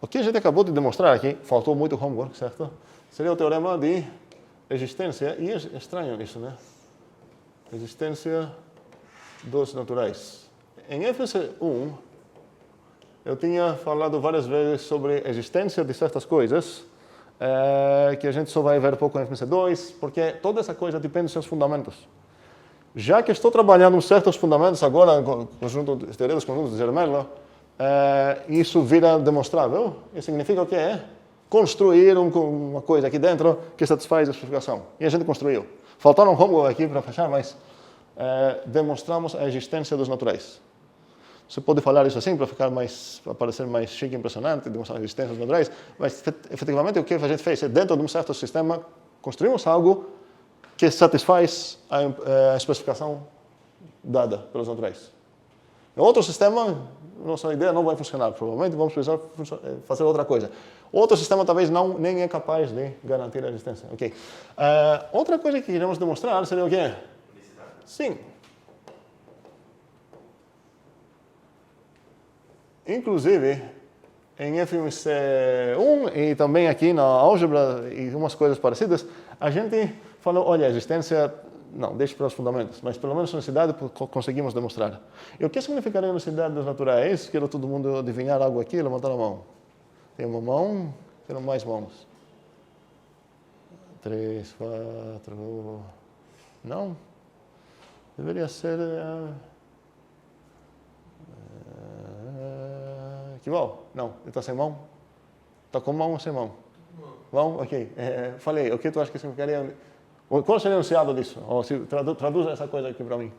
O que a gente acabou de demonstrar aqui, faltou muito homework, certo? Seria o teorema de existência, e é estranho isso, né? Existência dos naturais. Em FC1, eu tinha falado várias vezes sobre a existência de certas coisas, que a gente só vai ver pouco em FC2, porque toda essa coisa depende dos seus fundamentos. Já que estou trabalhando em certos fundamentos agora, teoria dos conjuntos de Zermelo, isso vira demonstrável. Isso significa o que é? Construir uma coisa aqui dentro que satisfaz a especificação. E a gente construiu. Faltaram homework aqui para fechar, mas demonstramos a existência dos naturais. Você pode falar isso assim para parecer mais chique e impressionante, demonstrar a existência dos naturais, mas efetivamente o que a gente fez é, dentro de um certo sistema, construímos algo que satisfaz a especificação dada pelos naturais. Em outro sistema, nossa ideia não vai funcionar, provavelmente vamos precisar fazer outra coisa. Outro sistema talvez nem é capaz de garantir a existência. Okay. Outra coisa que queremos demonstrar seria o quê? Sim. Inclusive, em FMC1 e também aqui na álgebra e umas coisas parecidas, a gente falou, olha, a existência, não, deixa para os fundamentos, mas pelo menos a unicidade conseguimos demonstrar. E o que significaria a unicidade dos naturais? Quero todo mundo adivinhar algo aqui, levantar a mão. Tem uma mão, quero mais mãos. 3, 4... Não? Deveria ser... Que bom? Não, ele está sem mão? Está com mão ou sem mão? Mão? Ok. Falei, o que tu acha que significaria... Qual seria o enunciado disso? Ou se, traduz essa coisa aqui para mim.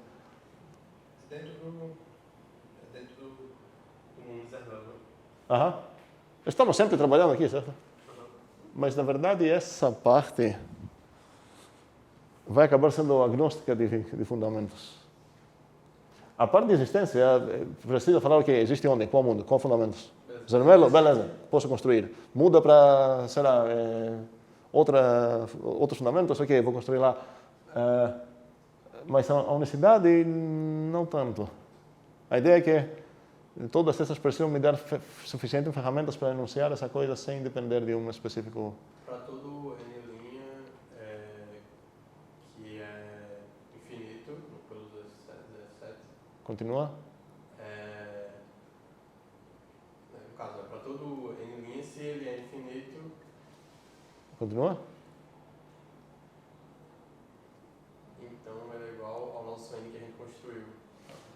Dentro do mundo Zermelo. Aham. Estamos sempre trabalhando aqui, certo? Mas, na verdade, essa parte vai acabar sendo agnóstica de fundamentos. A parte de existência precisa falar o que existe onde, qual mundo, qual fundamentos. Zermelo, beleza, posso construir. Muda para, sei lá, outros fundamentos, ok, vou construir lá. Mas a unicidade, não tanto. A ideia é que todas essas precisam me dar suficientes ferramentas para enunciar essa coisa sem depender de um específico... Para todo N' que é infinito, pelos 17. Continua? No caso, para todo N', se ele é infinito... Continua? Então, ele é igual ao nosso N que a gente construiu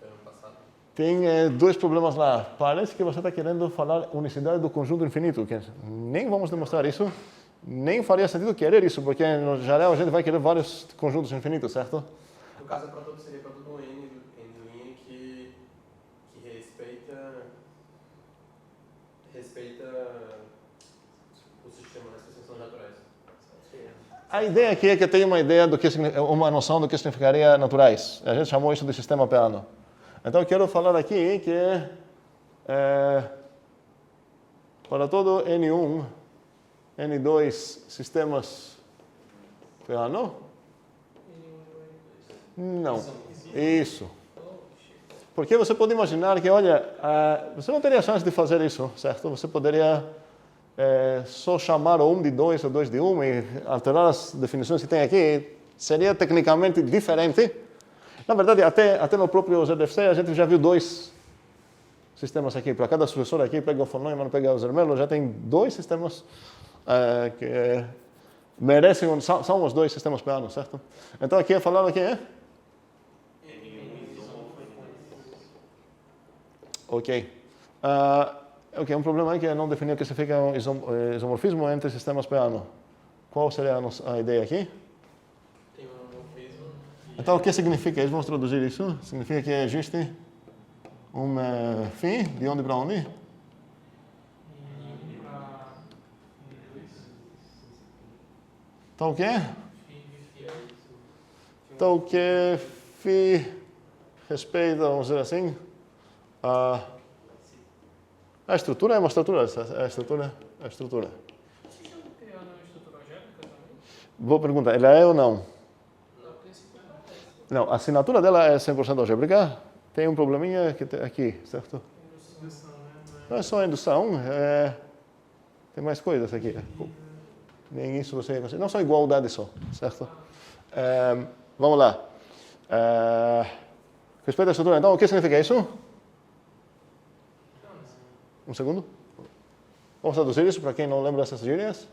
no ano passado. Tem dois problemas lá. Parece que você está querendo falar unicidade do conjunto infinito. Que nem vamos demonstrar isso, nem faria sentido querer isso, porque no geral a gente vai querer vários conjuntos infinitos, certo? No caso, seria para todo N que respeita o sistema das expressões naturais. A ideia aqui é que tem uma noção do que significaria naturais. A gente chamou isso de sistema peano. Então eu quero falar aqui que para todo N1, N2 sistemas peano? Não. Isso. Porque você pode imaginar que, olha, você não teria chance de fazer isso, certo? Você poderia só chamar o 1 de 2 ou 2 de 1 e alterar as definições que tem aqui. Seria tecnicamente diferente. Na verdade, até no próprio ZFC, a gente já viu dois sistemas aqui. Para cada sucessor aqui, pega o von Neumann, pega o Zermelo, já tem dois sistemas que merecem, são os dois sistemas peanos, certo? Então aqui é falado aqui, Ok. Um problema aí que não definiu o que significa isomorfismo entre sistemas peano. Qual seria a ideia aqui? Tem um isomorfismo. Então, o que significa? Vamos traduzir isso. Significa que existe φ, de onde para onde? Então, o que? Então, o que φ respeita, vamos dizer assim, a estrutura é uma estrutura, a estrutura. O sistema peano é uma estrutura algébrica também? Boa pergunta, ela é ou não? Não, princípio Não, a assinatura dela é 100% algébrica. Tem um probleminha aqui, certo? Indução, né? Não é só a indução. Tem mais coisas aqui. Nem isso você consegue. Não são igualdades só, certo? Vamos lá. Respeito à estrutura. Então, o que significa isso? Um segundo. Vamos traduzir isso para quem não lembra dessas gírias.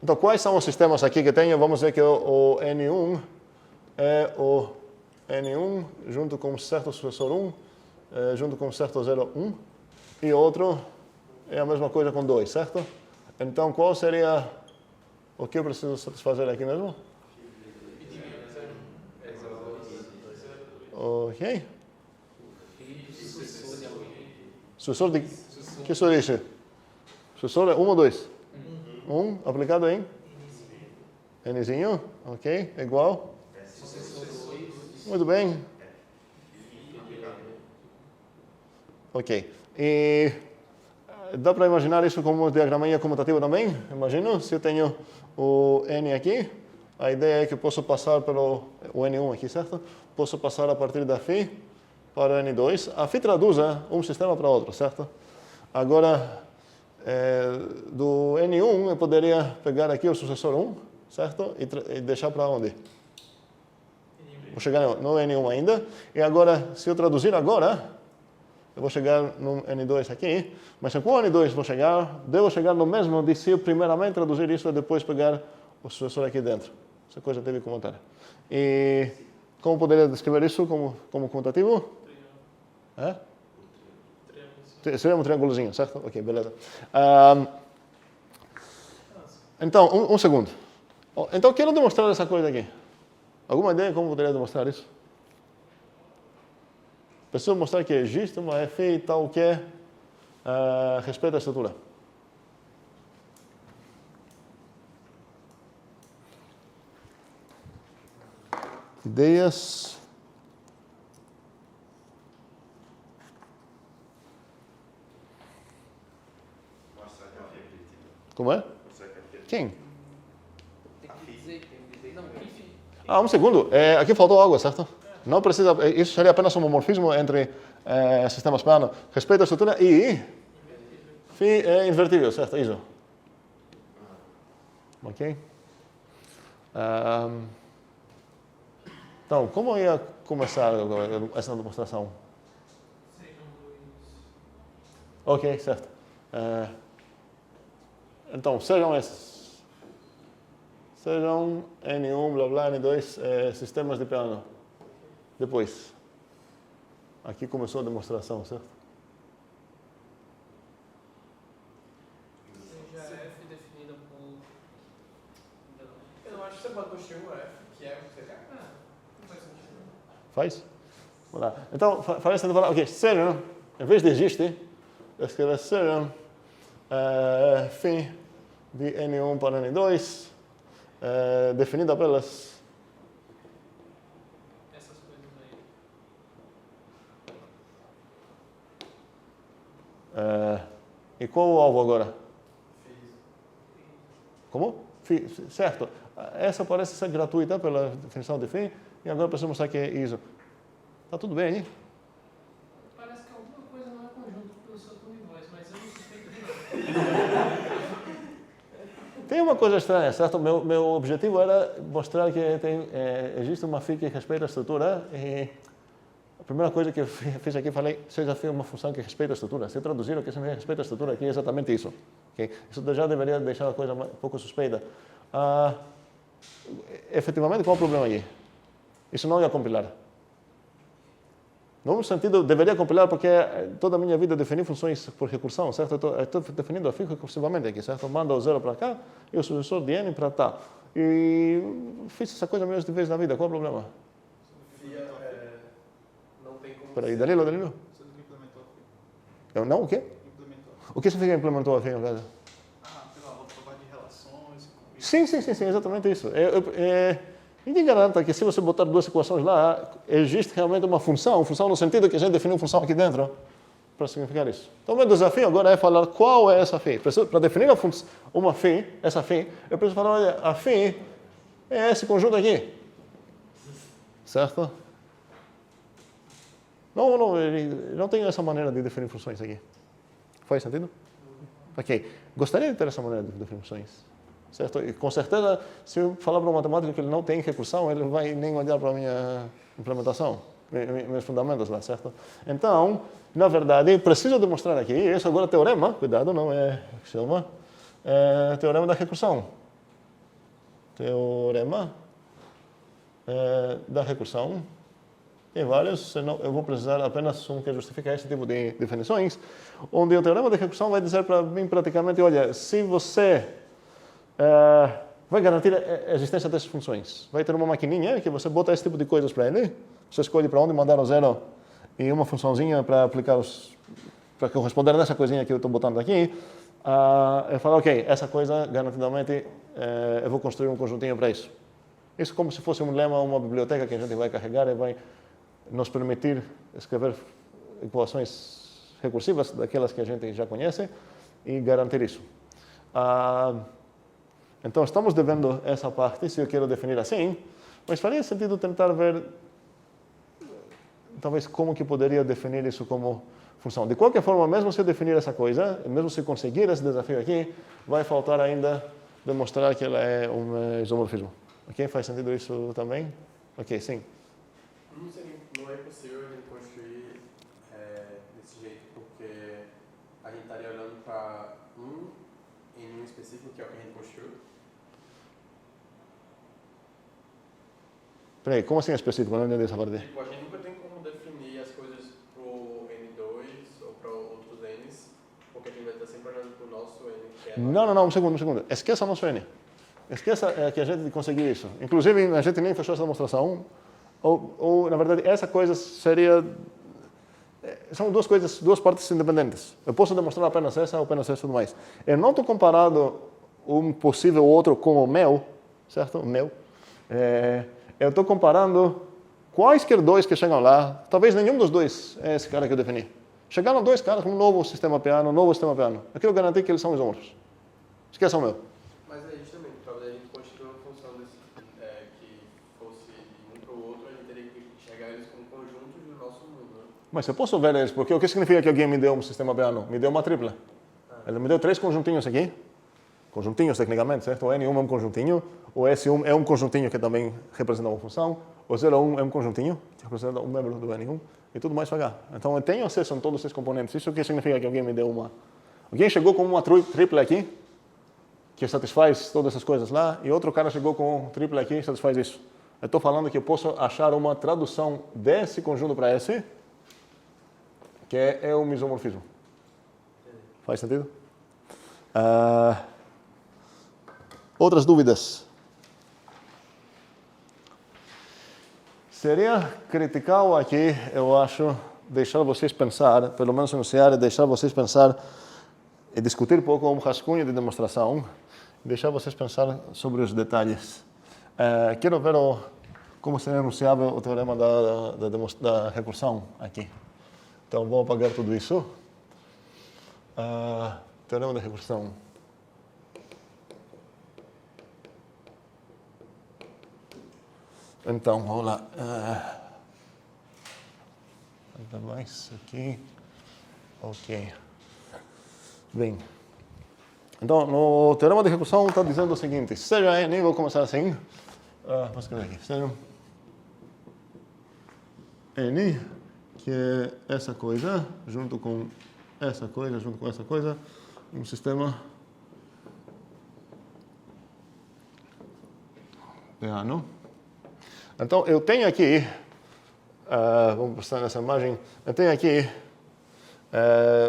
Então, quais são os sistemas aqui que tenho? Vamos ver que o N1 é o N1 junto com certo sucessor 1, junto com certo 0, 1. E outro é a mesma coisa com 2, certo? Então, qual seria o que eu preciso satisfazer aqui mesmo? Ok. Sucessor de... que sucessor é esse? Sucessor é 1 ou 2? 1 aplicado em? Nzinho. Ok. Igual? Muito bem. Ok. E dá para imaginar isso como diagraminha comutativa também? Imagino, se eu tenho o N aqui, a ideia é que eu posso passar pelo o N1 aqui, certo? Posso passar a partir da φ para o N2. A φ traduz um sistema para outro, certo? Agora, do N1 eu poderia pegar aqui o sucessor 1, certo? E deixar para onde? Vou chegar no N1 ainda. E agora, se eu traduzir agora, eu vou chegar no N2 aqui. Mas com o N2 devo chegar no mesmo de se eu primeiramente traduzir isso e depois pegar o sucessor aqui dentro. Essa coisa teve comentário. E como poderia descrever isso como comutativo? Seria um triângulozinho, certo? Ok, beleza. Então, um segundo. Então, quero demonstrar essa coisa aqui. Alguma ideia como poderia demonstrar isso? Preciso mostrar que existe uma F tal que respeita a estrutura. Ideias. Como é? Quem? Um segundo. Aqui faltou água, certo? Não precisa. Isso seria apenas um homorfismo entre sistemas planos. Respeito à estrutura e φ é invertível, certo? Isso. Ok? Então, como ia começar essa demonstração? Ok, certo. Então, sejam esses. Sejam N1, blá blá, N2, sistemas de plano. Depois. Aqui começou a demonstração, certo? Seja F definida por... Eu não acho que você pode construir um F, que é o que você quer. Não faz sentido. Faz? Vamos lá. Então, parece que falar, ok, sejam, em vez de existe, eu escrevo sejam φ de N1 para N2, definida pelas Essas coisas aí. e qual o alvo agora? Como? Certo. Essa parece ser gratuita pela definição de φ, e agora precisamos mostrar que é isso. Tá tudo bem aí? Parece que alguma coisa não é conjunto pelo seu tom de voz, mas eu não suspeito de nada. Tem uma coisa estranha, certo? Meu objetivo era mostrar que existe uma φ que respeita a estrutura, e a primeira coisa que eu fiz aqui, falei, seja φ uma função que respeita a estrutura. Se eu traduzir o que significa respeita a estrutura aqui, é exatamente isso. Okay? Isso já deveria deixar a coisa um pouco suspeita. Efetivamente, qual é o problema aqui? Isso não ia compilar. No sentido, deveria compilar porque toda a minha vida eu defini funções por recursão, certo? Estou definindo a φ recursivamente aqui, certo? Manda o 0 para cá e o sucessor de n para tá. E fiz essa coisa milhões de vezes na vida, qual é o problema? Não tem como... Espera aí, Danilo? Você não implementou a Eu não, o quê? Implementou. O que significa implementou a φ no caso? Sei lá, vou falar de relações. Sim, exatamente isso. Ninguém garanta que se você botar duas equações lá, existe realmente uma função no sentido que a gente definiu função aqui dentro, para significar isso. Então, o meu desafio agora é falar qual é essa φ. Para definir uma φ, essa φ, eu preciso falar, olha, a φ é esse conjunto aqui. Certo? Não tem essa maneira de definir funções aqui. Faz sentido? Ok, gostaria de ter essa maneira de definir funções, certo? E com certeza, se eu falar para um matemático que ele não tem recursão, ele não vai nem olhar para a minha implementação, meus fundamentos lá, certo? Então, na verdade, preciso demonstrar aqui, isso agora é teorema, cuidado, não é axioma, é teorema da recursão. Teorema da recursão. Tem vários, eu vou precisar apenas um que justifique esse tipo de definições, onde o teorema de recursão vai dizer para mim praticamente, olha, se você vai garantir a existência dessas funções, vai ter uma maquininha que você bota esse tipo de coisas para ele, você escolhe para onde mandar o zero e uma funçãozinha para aplicar para corresponder nessa coisinha que eu estou botando aqui, eu falo, ok, essa coisa garantidamente eu vou construir um conjuntinho para isso. Isso como se fosse um lema, uma biblioteca que a gente vai carregar e vai nos permitir escrever equações recursivas daquelas que a gente já conhece e garantir isso. Então, estamos devendo essa parte, se eu quero definir assim, mas faria sentido tentar ver, talvez, como que poderia definir isso como função. De qualquer forma, mesmo se eu definir essa coisa, mesmo se conseguir esse desafio aqui, vai faltar ainda demonstrar que ela é um isomorfismo. Ok? Faz sentido isso também? Ok, sim. Não é possível a gente construir desse jeito, porque a gente estaria olhando para em um específico, que é o que a gente construiu. Peraí, como assim específico? Não entendi essa parte. Tipo, a gente nunca tem como definir as coisas para o N2 ou para outros Ns, porque a gente vai estar sempre olhando para o nosso N, que é... Não, um segundo. Esqueça nosso N. Esqueça que a gente conseguiu isso. Inclusive, a gente nem fechou essa demonstração. Ou, na verdade, essa coisa seria... São duas partes independentes. Eu posso demonstrar apenas essa ou apenas essa e tudo mais. Eu não estou comparando um possível outro com o meu, certo? O meu. Eu estou comparando quaisquer dois que chegam lá. Talvez nenhum dos dois é esse cara que eu defini. Chegaram dois caras com um novo sistema piano, Eu quero garantir que eles são isômorfos. Esqueçam o meu. Mas é justamente, para a gente construir uma função que fosse um para o outro, a gente teria que enxergar eles como conjuntos do nosso mundo, né? Mas eu posso ver eles, porque o que significa que alguém me deu um sistema piano? Me deu uma tripla. Ele me deu 3 conjuntinhos aqui. Conjuntinhos, tecnicamente, certo? O N1 é um conjuntinho, o S1 é um conjuntinho que também representa uma função, o 0,1 é um conjuntinho, que representa um membro do N1, e tudo mais para cá. Então, eu tenho acesso a todos esses componentes. Isso que significa que alguém me deu uma... Alguém chegou com uma tripla aqui, que satisfaz todas essas coisas lá, e outro cara chegou com um tripla aqui e satisfaz isso. Eu estou falando que eu posso achar uma tradução desse conjunto para esse, que é o isomorfismo. Faz sentido? Outras dúvidas? Seria critical aqui, eu acho, deixar vocês pensar, pelo menos enunciar, deixar vocês pensar e discutir um pouco um rascunho de demonstração, deixar vocês pensar sobre os detalhes. Quero ver como seria enunciável o teorema da recursão aqui. Então, vou apagar tudo isso. Teorema da recursão. Então, vamos lá. Ainda mais aqui. Ok. Bem. Então, no teorema de recursão está dizendo o seguinte. Seja N, vou começar assim. Vou escrever aqui. Seja N, que é essa coisa, junto com essa coisa, um sistema piano. Então, eu tenho aqui, vamos postar nessa imagem, eu tenho aqui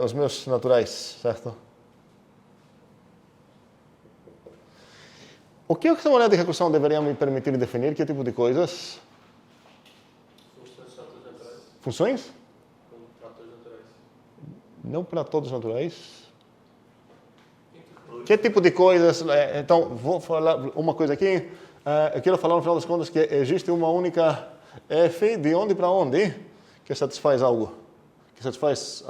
os meus naturais, certo? O que essa maneira de recursão deveria me permitir definir? Que tipo de coisas? Funções? Não para todos os naturais. Que tipo de coisas? Então, vou falar uma coisa aqui. Eu quero falar, no final das contas, que existe uma única f de onde para onde que satisfaz algo. Que satisfaz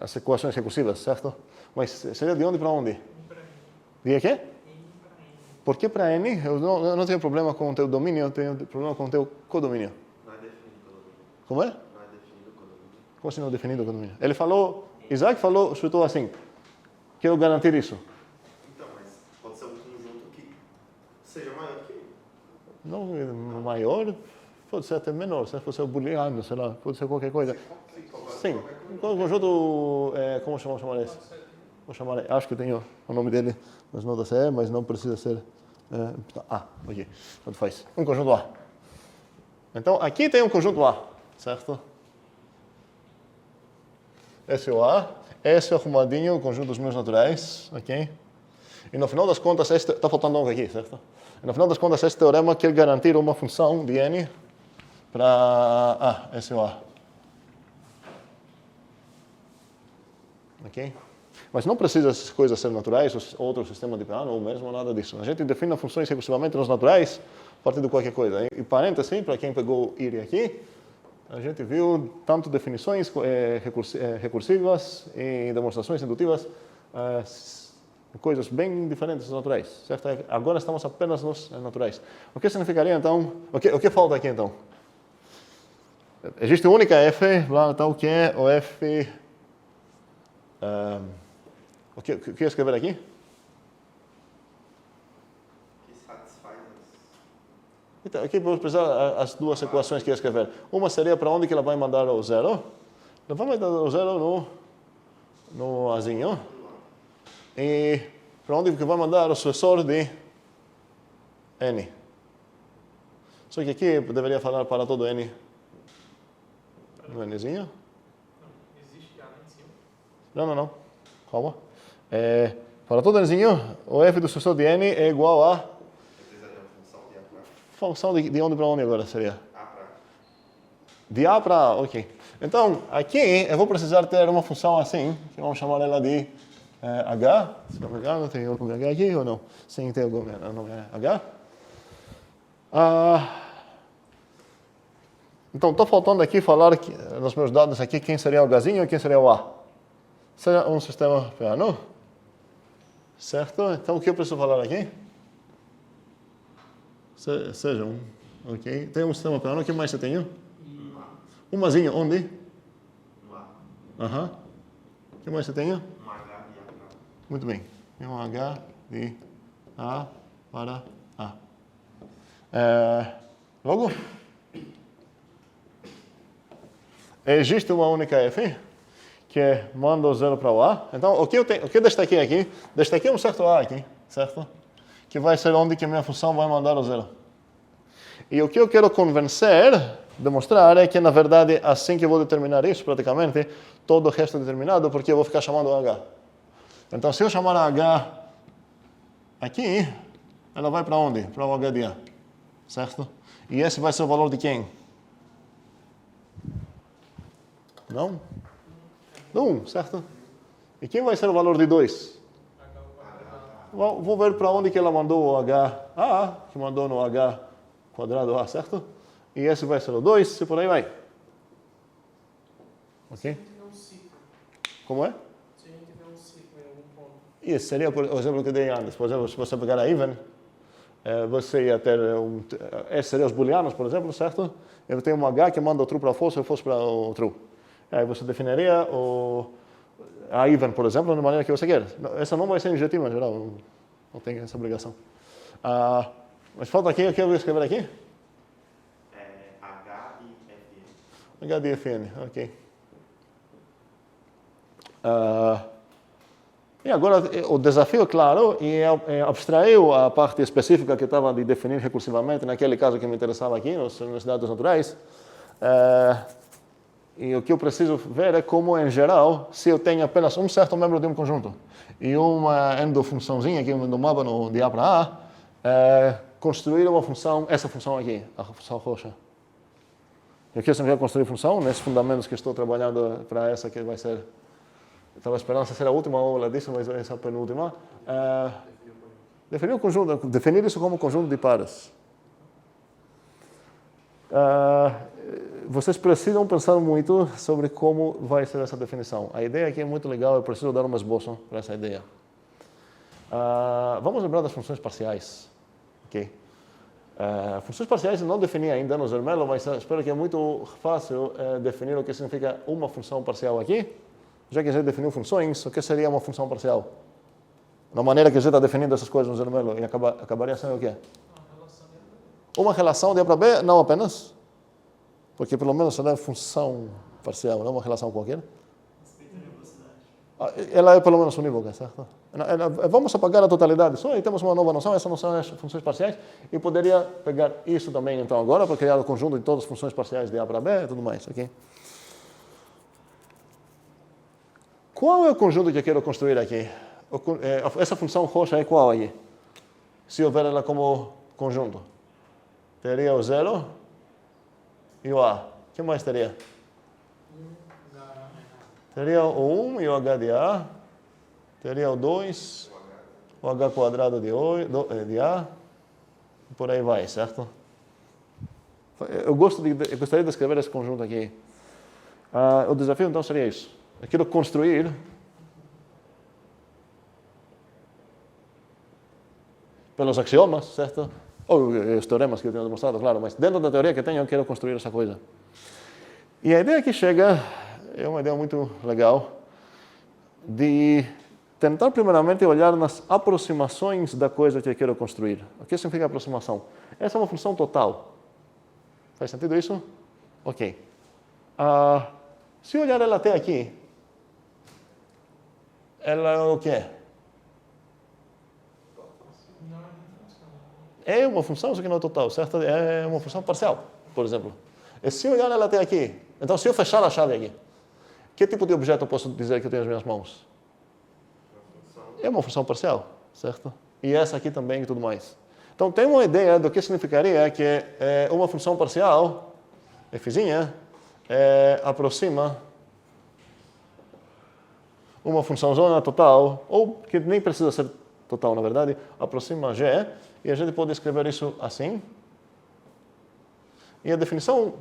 as equações recursivas, certo? Mas seria de onde para onde? De quê? Por que para n? Eu não tenho problema com o teu domínio, eu tenho problema com o teu codomínio. Não é definido codomínio. Como é? Não é definido codomínio. Como assim não é definido o codomínio? Ele falou, Isaac falou, chutou assim. Quero garantir isso. Então, mas pode ser um conjunto que seja maior que Não maior, pode ser até menor, se fosse booleano, sei lá, pode ser qualquer coisa. Sim, um conjunto, como chamar esse? Vou chamar, acho que tenho o nome dele nas notas mas não precisa ser. Ok, tanto faz. Um conjunto A. Então, aqui tem um conjunto A, certo? Esse é o A, esse é arrumadinho, o conjunto dos meus naturais, ok? E no final das contas, está faltando um aqui, certo? E no final das contas, esse teorema quer garantir uma função de n para esse é o A. Ok? Mas não precisa essas coisas ser naturais, ou outro sistema de Peano, ou mesmo nada disso. A gente define funções recursivamente nos naturais, a partir de qualquer coisa. E parênteses, para quem pegou IRI aqui, a gente viu tanto definições recursivas e demonstrações indutivas, coisas bem diferentes dos naturais, certo? Agora estamos apenas nos naturais. O que significaria então? O que falta aqui então? Existe única f, lá tal que é o f. O que escrever aqui? que satisfaz Então, aqui vamos precisar as duas equações que escrever. Uma seria para onde que ela vai mandar o zero. Ela vai mandar o zero no azinho. E para onde que vai mandar o sucessor de n. Só que aqui deveria falar para todo n no nzinho. Não, existe A lá em cima. Não. Calma. Para todo nzinho, o f do sucessor de n é igual a precisaria uma função de A para função de onde para onde agora seria? A para De A para A, ok. Então, aqui eu vou precisar ter uma função assim, que vamos chamar ela de h. Se não me engano, tem o nome h aqui ou não? Sim, tem o nome h. Então, estou faltando aqui falar nos meus dados aqui quem seria o hzinho e quem seria o A. Seria um sistema Peano. Certo? Então, o que eu preciso falar aqui? Seja um. Ok. Tem um sistema Peano. O que mais eu tenho? Um Azinho. Onde? no A. Aham. O que mais eu tenho? Um H de A para Muito bem. É um H de A para A. Logo? Existe uma única f que manda o zero para o A. Então, o que eu destaquei aqui? Destaquei um certo A aqui, certo? Que vai ser onde que a minha função vai mandar o zero. E o que eu quero demonstrar é que, na verdade, assim que eu vou determinar isso, praticamente, todo o resto é determinado, porque eu vou ficar chamando H. Então, se eu chamar a H aqui, ela vai para onde? Para o H de A, certo? E esse vai ser o valor de quem? Não? Do 1, certo? E quem vai ser o valor de 2? Vou ver para onde que ela mandou o H, que mandou no H quadrado A, certo? E esse vai ser o 2, e por aí vai. Ok? Se a gente tiver um ciclo, Como é? se a gente tiver um ciclo em algum ponto, Isso seria o exemplo que eu dei antes. Por exemplo, se você pegar a even, você ia ter esses seriam os booleanos, por exemplo, certo? Eu tenho um H que manda o true para o false e o false para o true. Aí você definiria a even, por exemplo, da maneira que você quer. Essa não vai ser injetiva em geral, não tem essa obrigação. Mas falta aqui, o que eu vou escrever aqui? H e FN. H de FN, ok. E agora, o desafio, claro, é abstrair a parte específica que estava de definir recursivamente, naquele caso que me interessava aqui, nos dados naturais. E o que eu preciso ver é como, em geral, se eu tenho apenas um certo membro de um conjunto e uma endofunçãozinha aqui, um endomapa de A para A, construir uma função, essa função aqui, a função roxa. E o que significa construir função? Nesses fundamentos que estou trabalhando para essa que vai ser... Estava esperando ser a última aula disso, mas essa é a penúltima. Definir isso como conjunto de pares. Vocês precisam pensar muito sobre como vai ser essa definição. A ideia aqui é muito legal, eu preciso dar um esboço para essa ideia. Vamos lembrar das funções parciais. Okay? Funções parciais eu não defini ainda no Zermelo, mas espero que é muito fácil definir o que significa uma função parcial aqui já que a gente definiu funções, o que seria uma função parcial? Na maneira que a gente está definindo essas coisas no ZML, acabaria sendo o quê? Uma relação de A para B, não apenas, porque pelo menos ela é função parcial, não uma relação qualquer. Ela é pelo menos unívoca, certo? Vamos apagar a totalidade só e temos uma nova noção, essa noção é as funções parciais, e poderia pegar isso também então agora para criar o conjunto de todas as funções parciais de A para B e tudo mais, ok? Qual é o conjunto que eu quero construir aqui? Essa função roxa é qual aí? Se houver ela como conjunto. Teria o 0 e o A. O que mais teria? Teria o 1 e o H de A. Teria o 2, o H quadrado de A. E por aí vai, certo? Eu gostaria de escrever esse conjunto aqui. O desafio então seria isso. Eu quero construir pelos axiomas, certo? Ou os teoremas que eu tenho demonstrado, claro, mas dentro da teoria que tenho, eu quero construir essa coisa. E a ideia que chega é uma ideia muito legal de tentar primeiramente olhar nas aproximações da coisa que eu quero construir. O que significa aproximação? Essa é uma função total. Faz sentido isso? Ok. Se olhar ela até aqui, ela é o quê? É uma função, só que não é total, certo? É uma função parcial, por exemplo. E se olhar ela até aqui, então se eu fechar a chave aqui, que tipo de objeto eu posso dizer que eu tenho nas minhas mãos? É uma função parcial, certo? E essa aqui também e tudo mais. Então tem uma ideia do que significaria que uma função parcial, fzinha, aproxima uma função zona total, ou que nem precisa ser total, na verdade, aproxima G, e a gente pode escrever isso assim. E a definição,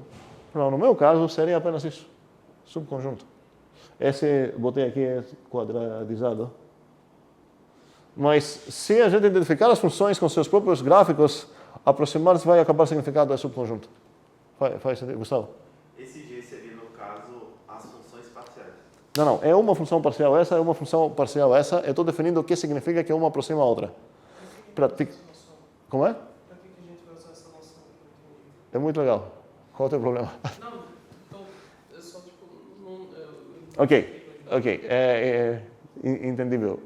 no meu caso, seria apenas isso, subconjunto. Esse, botei aqui quadradizado. Mas se a gente identificar as funções com seus próprios gráficos, aproximar-se vai acabar significando é subconjunto. Faz sentido, Gustavo? Esse G seria, no caso, as funções parciais. Não, é uma função parcial essa, é uma função parcial essa. Eu estou definindo o que significa que uma aproxima a outra. Como é? Para que a gente vai usar essa noção? É muito legal. Qual é o teu problema? Não, então, é só tipo... Ok. Entendível.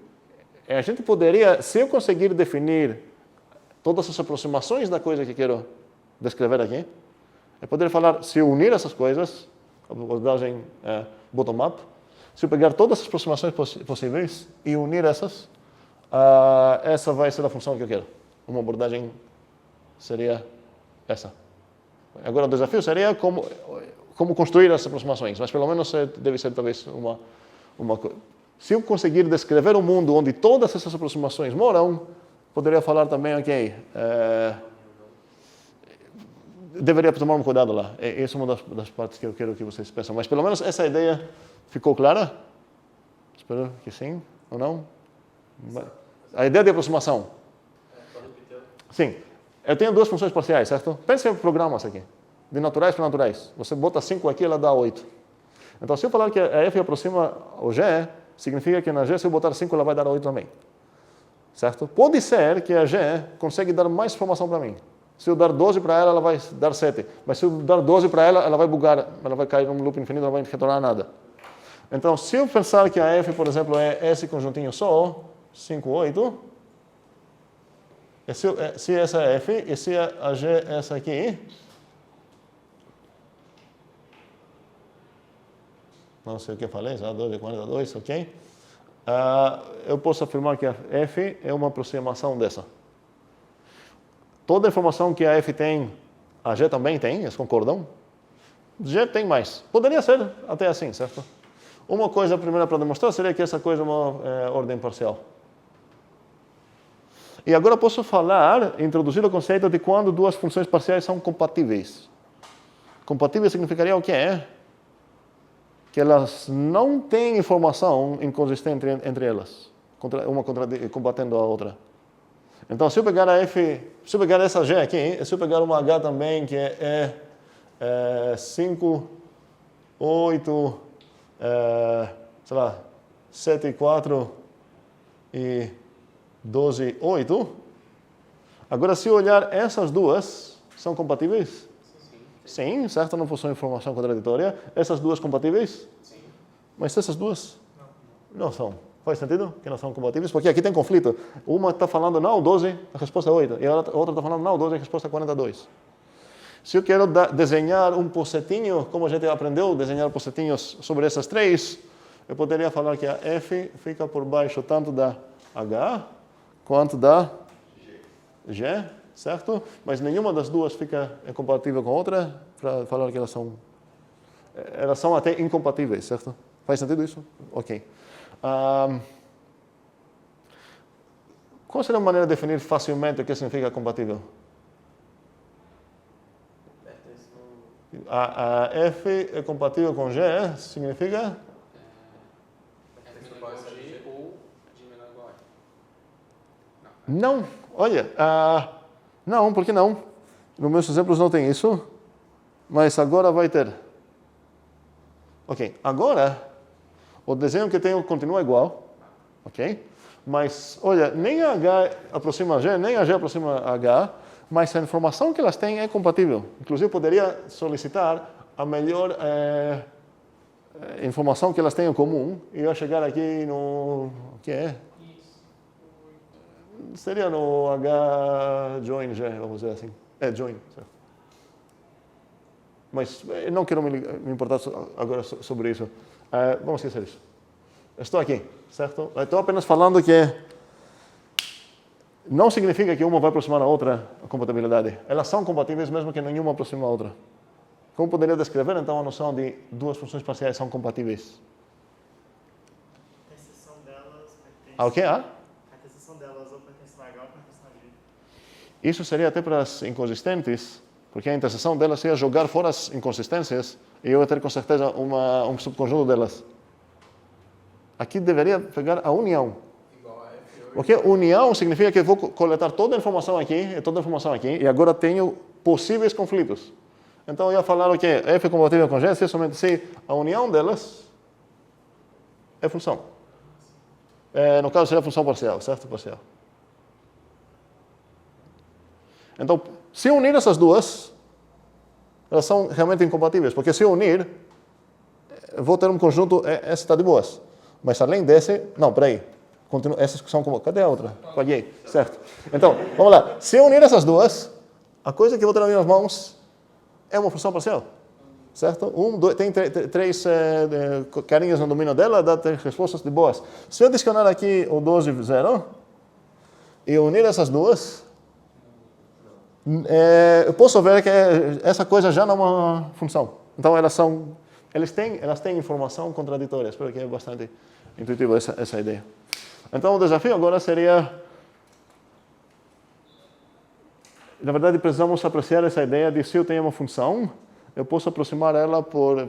A gente poderia, se eu conseguir definir todas as aproximações da coisa que quero descrever aqui, eu poderia falar, se eu unir essas coisas, a abordagem bottom-up, se eu pegar todas as aproximações possíveis e unir essas, essa vai ser a função que eu quero. Uma abordagem seria essa. Agora o desafio seria como construir essas aproximações, mas pelo menos deve ser talvez uma coisa. Se eu conseguir descrever um mundo onde todas essas aproximações moram, poderia falar também, ok, deveria tomar um cuidado lá. Essa é uma das partes que eu quero que vocês pensem. Mas pelo menos essa ideia ficou clara? Espero que sim, ou não? A ideia de aproximação. Sim. Eu tenho duas funções parciais, certo? Pense em programas aqui, de naturais para naturais. Você bota 5 aqui, ela dá 8. Então, se eu falar que a f aproxima o g, significa que na g, se eu botar 5, ela vai dar 8 também. Certo? Pode ser que a g consegue dar mais informação para mim. Se eu dar 12 para ela, ela vai dar 7. Mas se eu dar 12 para ela, ela vai bugar, ela vai cair num loop infinito, ela vai retornar nada. Então, se eu pensar que a f, por exemplo, é esse conjuntinho só, 5, 8, se essa é f e se a g é essa aqui, não sei o que eu falei, 12, 42, ok? Eu posso afirmar que a f é uma aproximação dessa. Toda a informação que a f tem, a g também tem, eles concordam? G tem mais. Poderia ser até assim, certo? Uma coisa primeira para demonstrar seria que essa coisa é uma ordem parcial. E agora posso introduzir o conceito de quando duas funções parciais são compatíveis. Compatível significaria o quê? Que elas não têm informação inconsistente entre elas, uma combatendo a outra. Então, se eu pegar se eu pegar essa G aqui, se eu pegar uma H também, que é 5, 8, sei lá, 7, 4 e 12, 8. Agora, se olhar essas duas, são compatíveis? Sim, certo? Não possuem informação contraditória. Essas duas compatíveis? Sim. Mas essas duas? Não são. Faz sentido que não são compatíveis? Porque aqui tem conflito. Uma está falando não, 12, a resposta é 8. E a outra está falando não, 12, a resposta é 42. Se eu quero desenhar um pocetinho, como a gente aprendeu, desenhar pocetinhos sobre essas três, eu poderia falar que a F fica por baixo tanto da H quanto da G, certo? Mas nenhuma das duas é compatível com a outra, para falar que elas são até incompatíveis, certo? Faz sentido isso? Ok. Qual seria uma maneira de definir facilmente o que significa compatível? A F é compatível com G, significa? Não, olha, não, por que não? Nos meus exemplos não tem isso, mas agora vai ter. Ok, agora o desenho que tenho continua igual, ok? Mas, olha, nem a H aproxima a G, nem a G aproxima a H, mas a informação que elas têm é compatível. Inclusive, eu poderia solicitar a melhor informação que elas têm em comum e eu chegar aqui no... O que é? Seria no H join G, vamos dizer assim. É, join. Certo. Mas eu não quero me importar agora sobre isso. Vamos esquecer isso. Estou aqui, certo? Estou apenas falando que não significa que uma vai aproximar a outra a compatibilidade. Elas são compatíveis mesmo que nenhuma aproxima a outra. Como poderia descrever, então, a noção de duas funções parciais são compatíveis? A interseção delas pertence... A o quê? A interseção delas ou pertence a H ou pertence a G. Isso seria até para as inconsistentes, porque a interseção delas ia jogar fora as inconsistências e eu ia ter com certeza um subconjunto delas. Aqui deveria pegar a união. Porque união significa que eu vou coletar toda a informação aqui e agora tenho possíveis conflitos. Então eu ia falar o que F é compatível com G somente se a união delas é função. No caso seria função parcial, certo? Parcial. Então, se eu unir essas duas, elas são realmente incompatíveis, porque se eu unir, eu vou ter um conjunto, esse está de boas. Mas além desse, não, peraí, essas são como, cadê a outra? Falhei, certo. Então, vamos lá, se eu unir essas duas, a coisa que eu vou ter nas minhas mãos é uma função parcial, certo? Tem três carinhas no domínio dela, dá três respostas de boas. Se eu adicionar aqui o 12, 0, e unir essas duas, eu posso ver que essa coisa já não é uma função. Então, elas têm informação contraditória. Espero que é bastante intuitivo essa ideia. Então, o desafio agora seria... Na verdade, precisamos apreciar essa ideia de se eu tenho uma função, eu posso aproximar ela por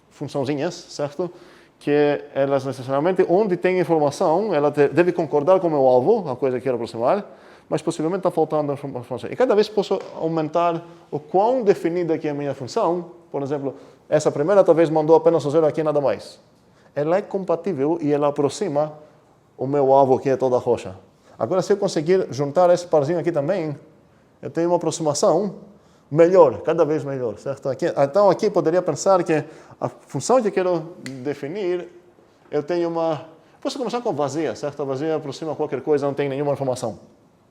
funçãozinhas, certo? Que elas necessariamente, onde tem informação, ela deve concordar com o meu alvo, a coisa que quero aproximar, mas possivelmente está faltando informação. E cada vez posso aumentar o quão definida que é a minha função. Por exemplo, essa primeira talvez mandou apenas o 0 aqui e nada mais. Ela é compatível e ela aproxima o meu alvo, que é toda rocha. Agora, se eu conseguir juntar esse parzinho aqui também, eu tenho uma aproximação melhor, cada vez melhor, certo? Então, aqui poderia pensar que a função que eu quero definir, eu tenho uma... Posso começar com vazia, certo? A vazia aproxima qualquer coisa, não tem nenhuma informação.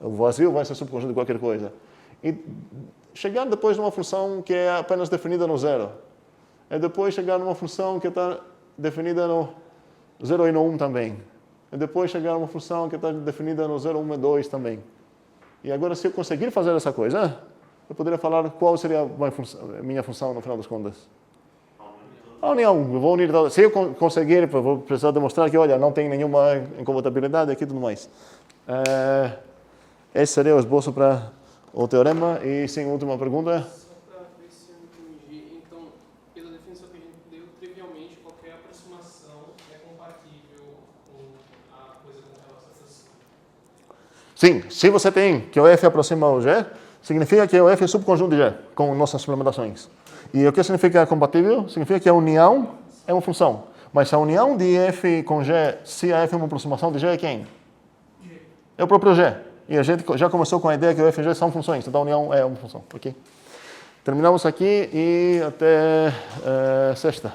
O vazio vai ser subconjunto de qualquer coisa. E chegar depois numa função que é apenas definida no 0. E depois chegar numa função que está definida no 0 e no 1 também. E depois chegar numa função que está definida no 0, 1 e 2 também. E agora, se eu conseguir fazer essa coisa, eu poderia falar qual seria a minha função no final das contas. A união. Eu vou unir todas. Se eu conseguir, eu vou precisar demonstrar que, olha, não tem nenhuma incompatibilidade aqui e tudo mais. Esse seria o esboço para o teorema. E, sim, última pergunta. Só para ver se eu entendi. Então, pela definição que a gente deu, trivialmente, qualquer aproximação é compatível com a coisa com relação a essas... Sim, se você tem que o F aproxima o G, significa que o F é subconjunto de G, com nossas implementações. E o que significa compatível? Significa que a união é uma função. Mas a união de f com g, se a f é uma aproximação de g é quem? G. É o próprio g. E a gente já começou com a ideia que o f e g são funções, então a união é uma função. Ok? Terminamos aqui e até sexta.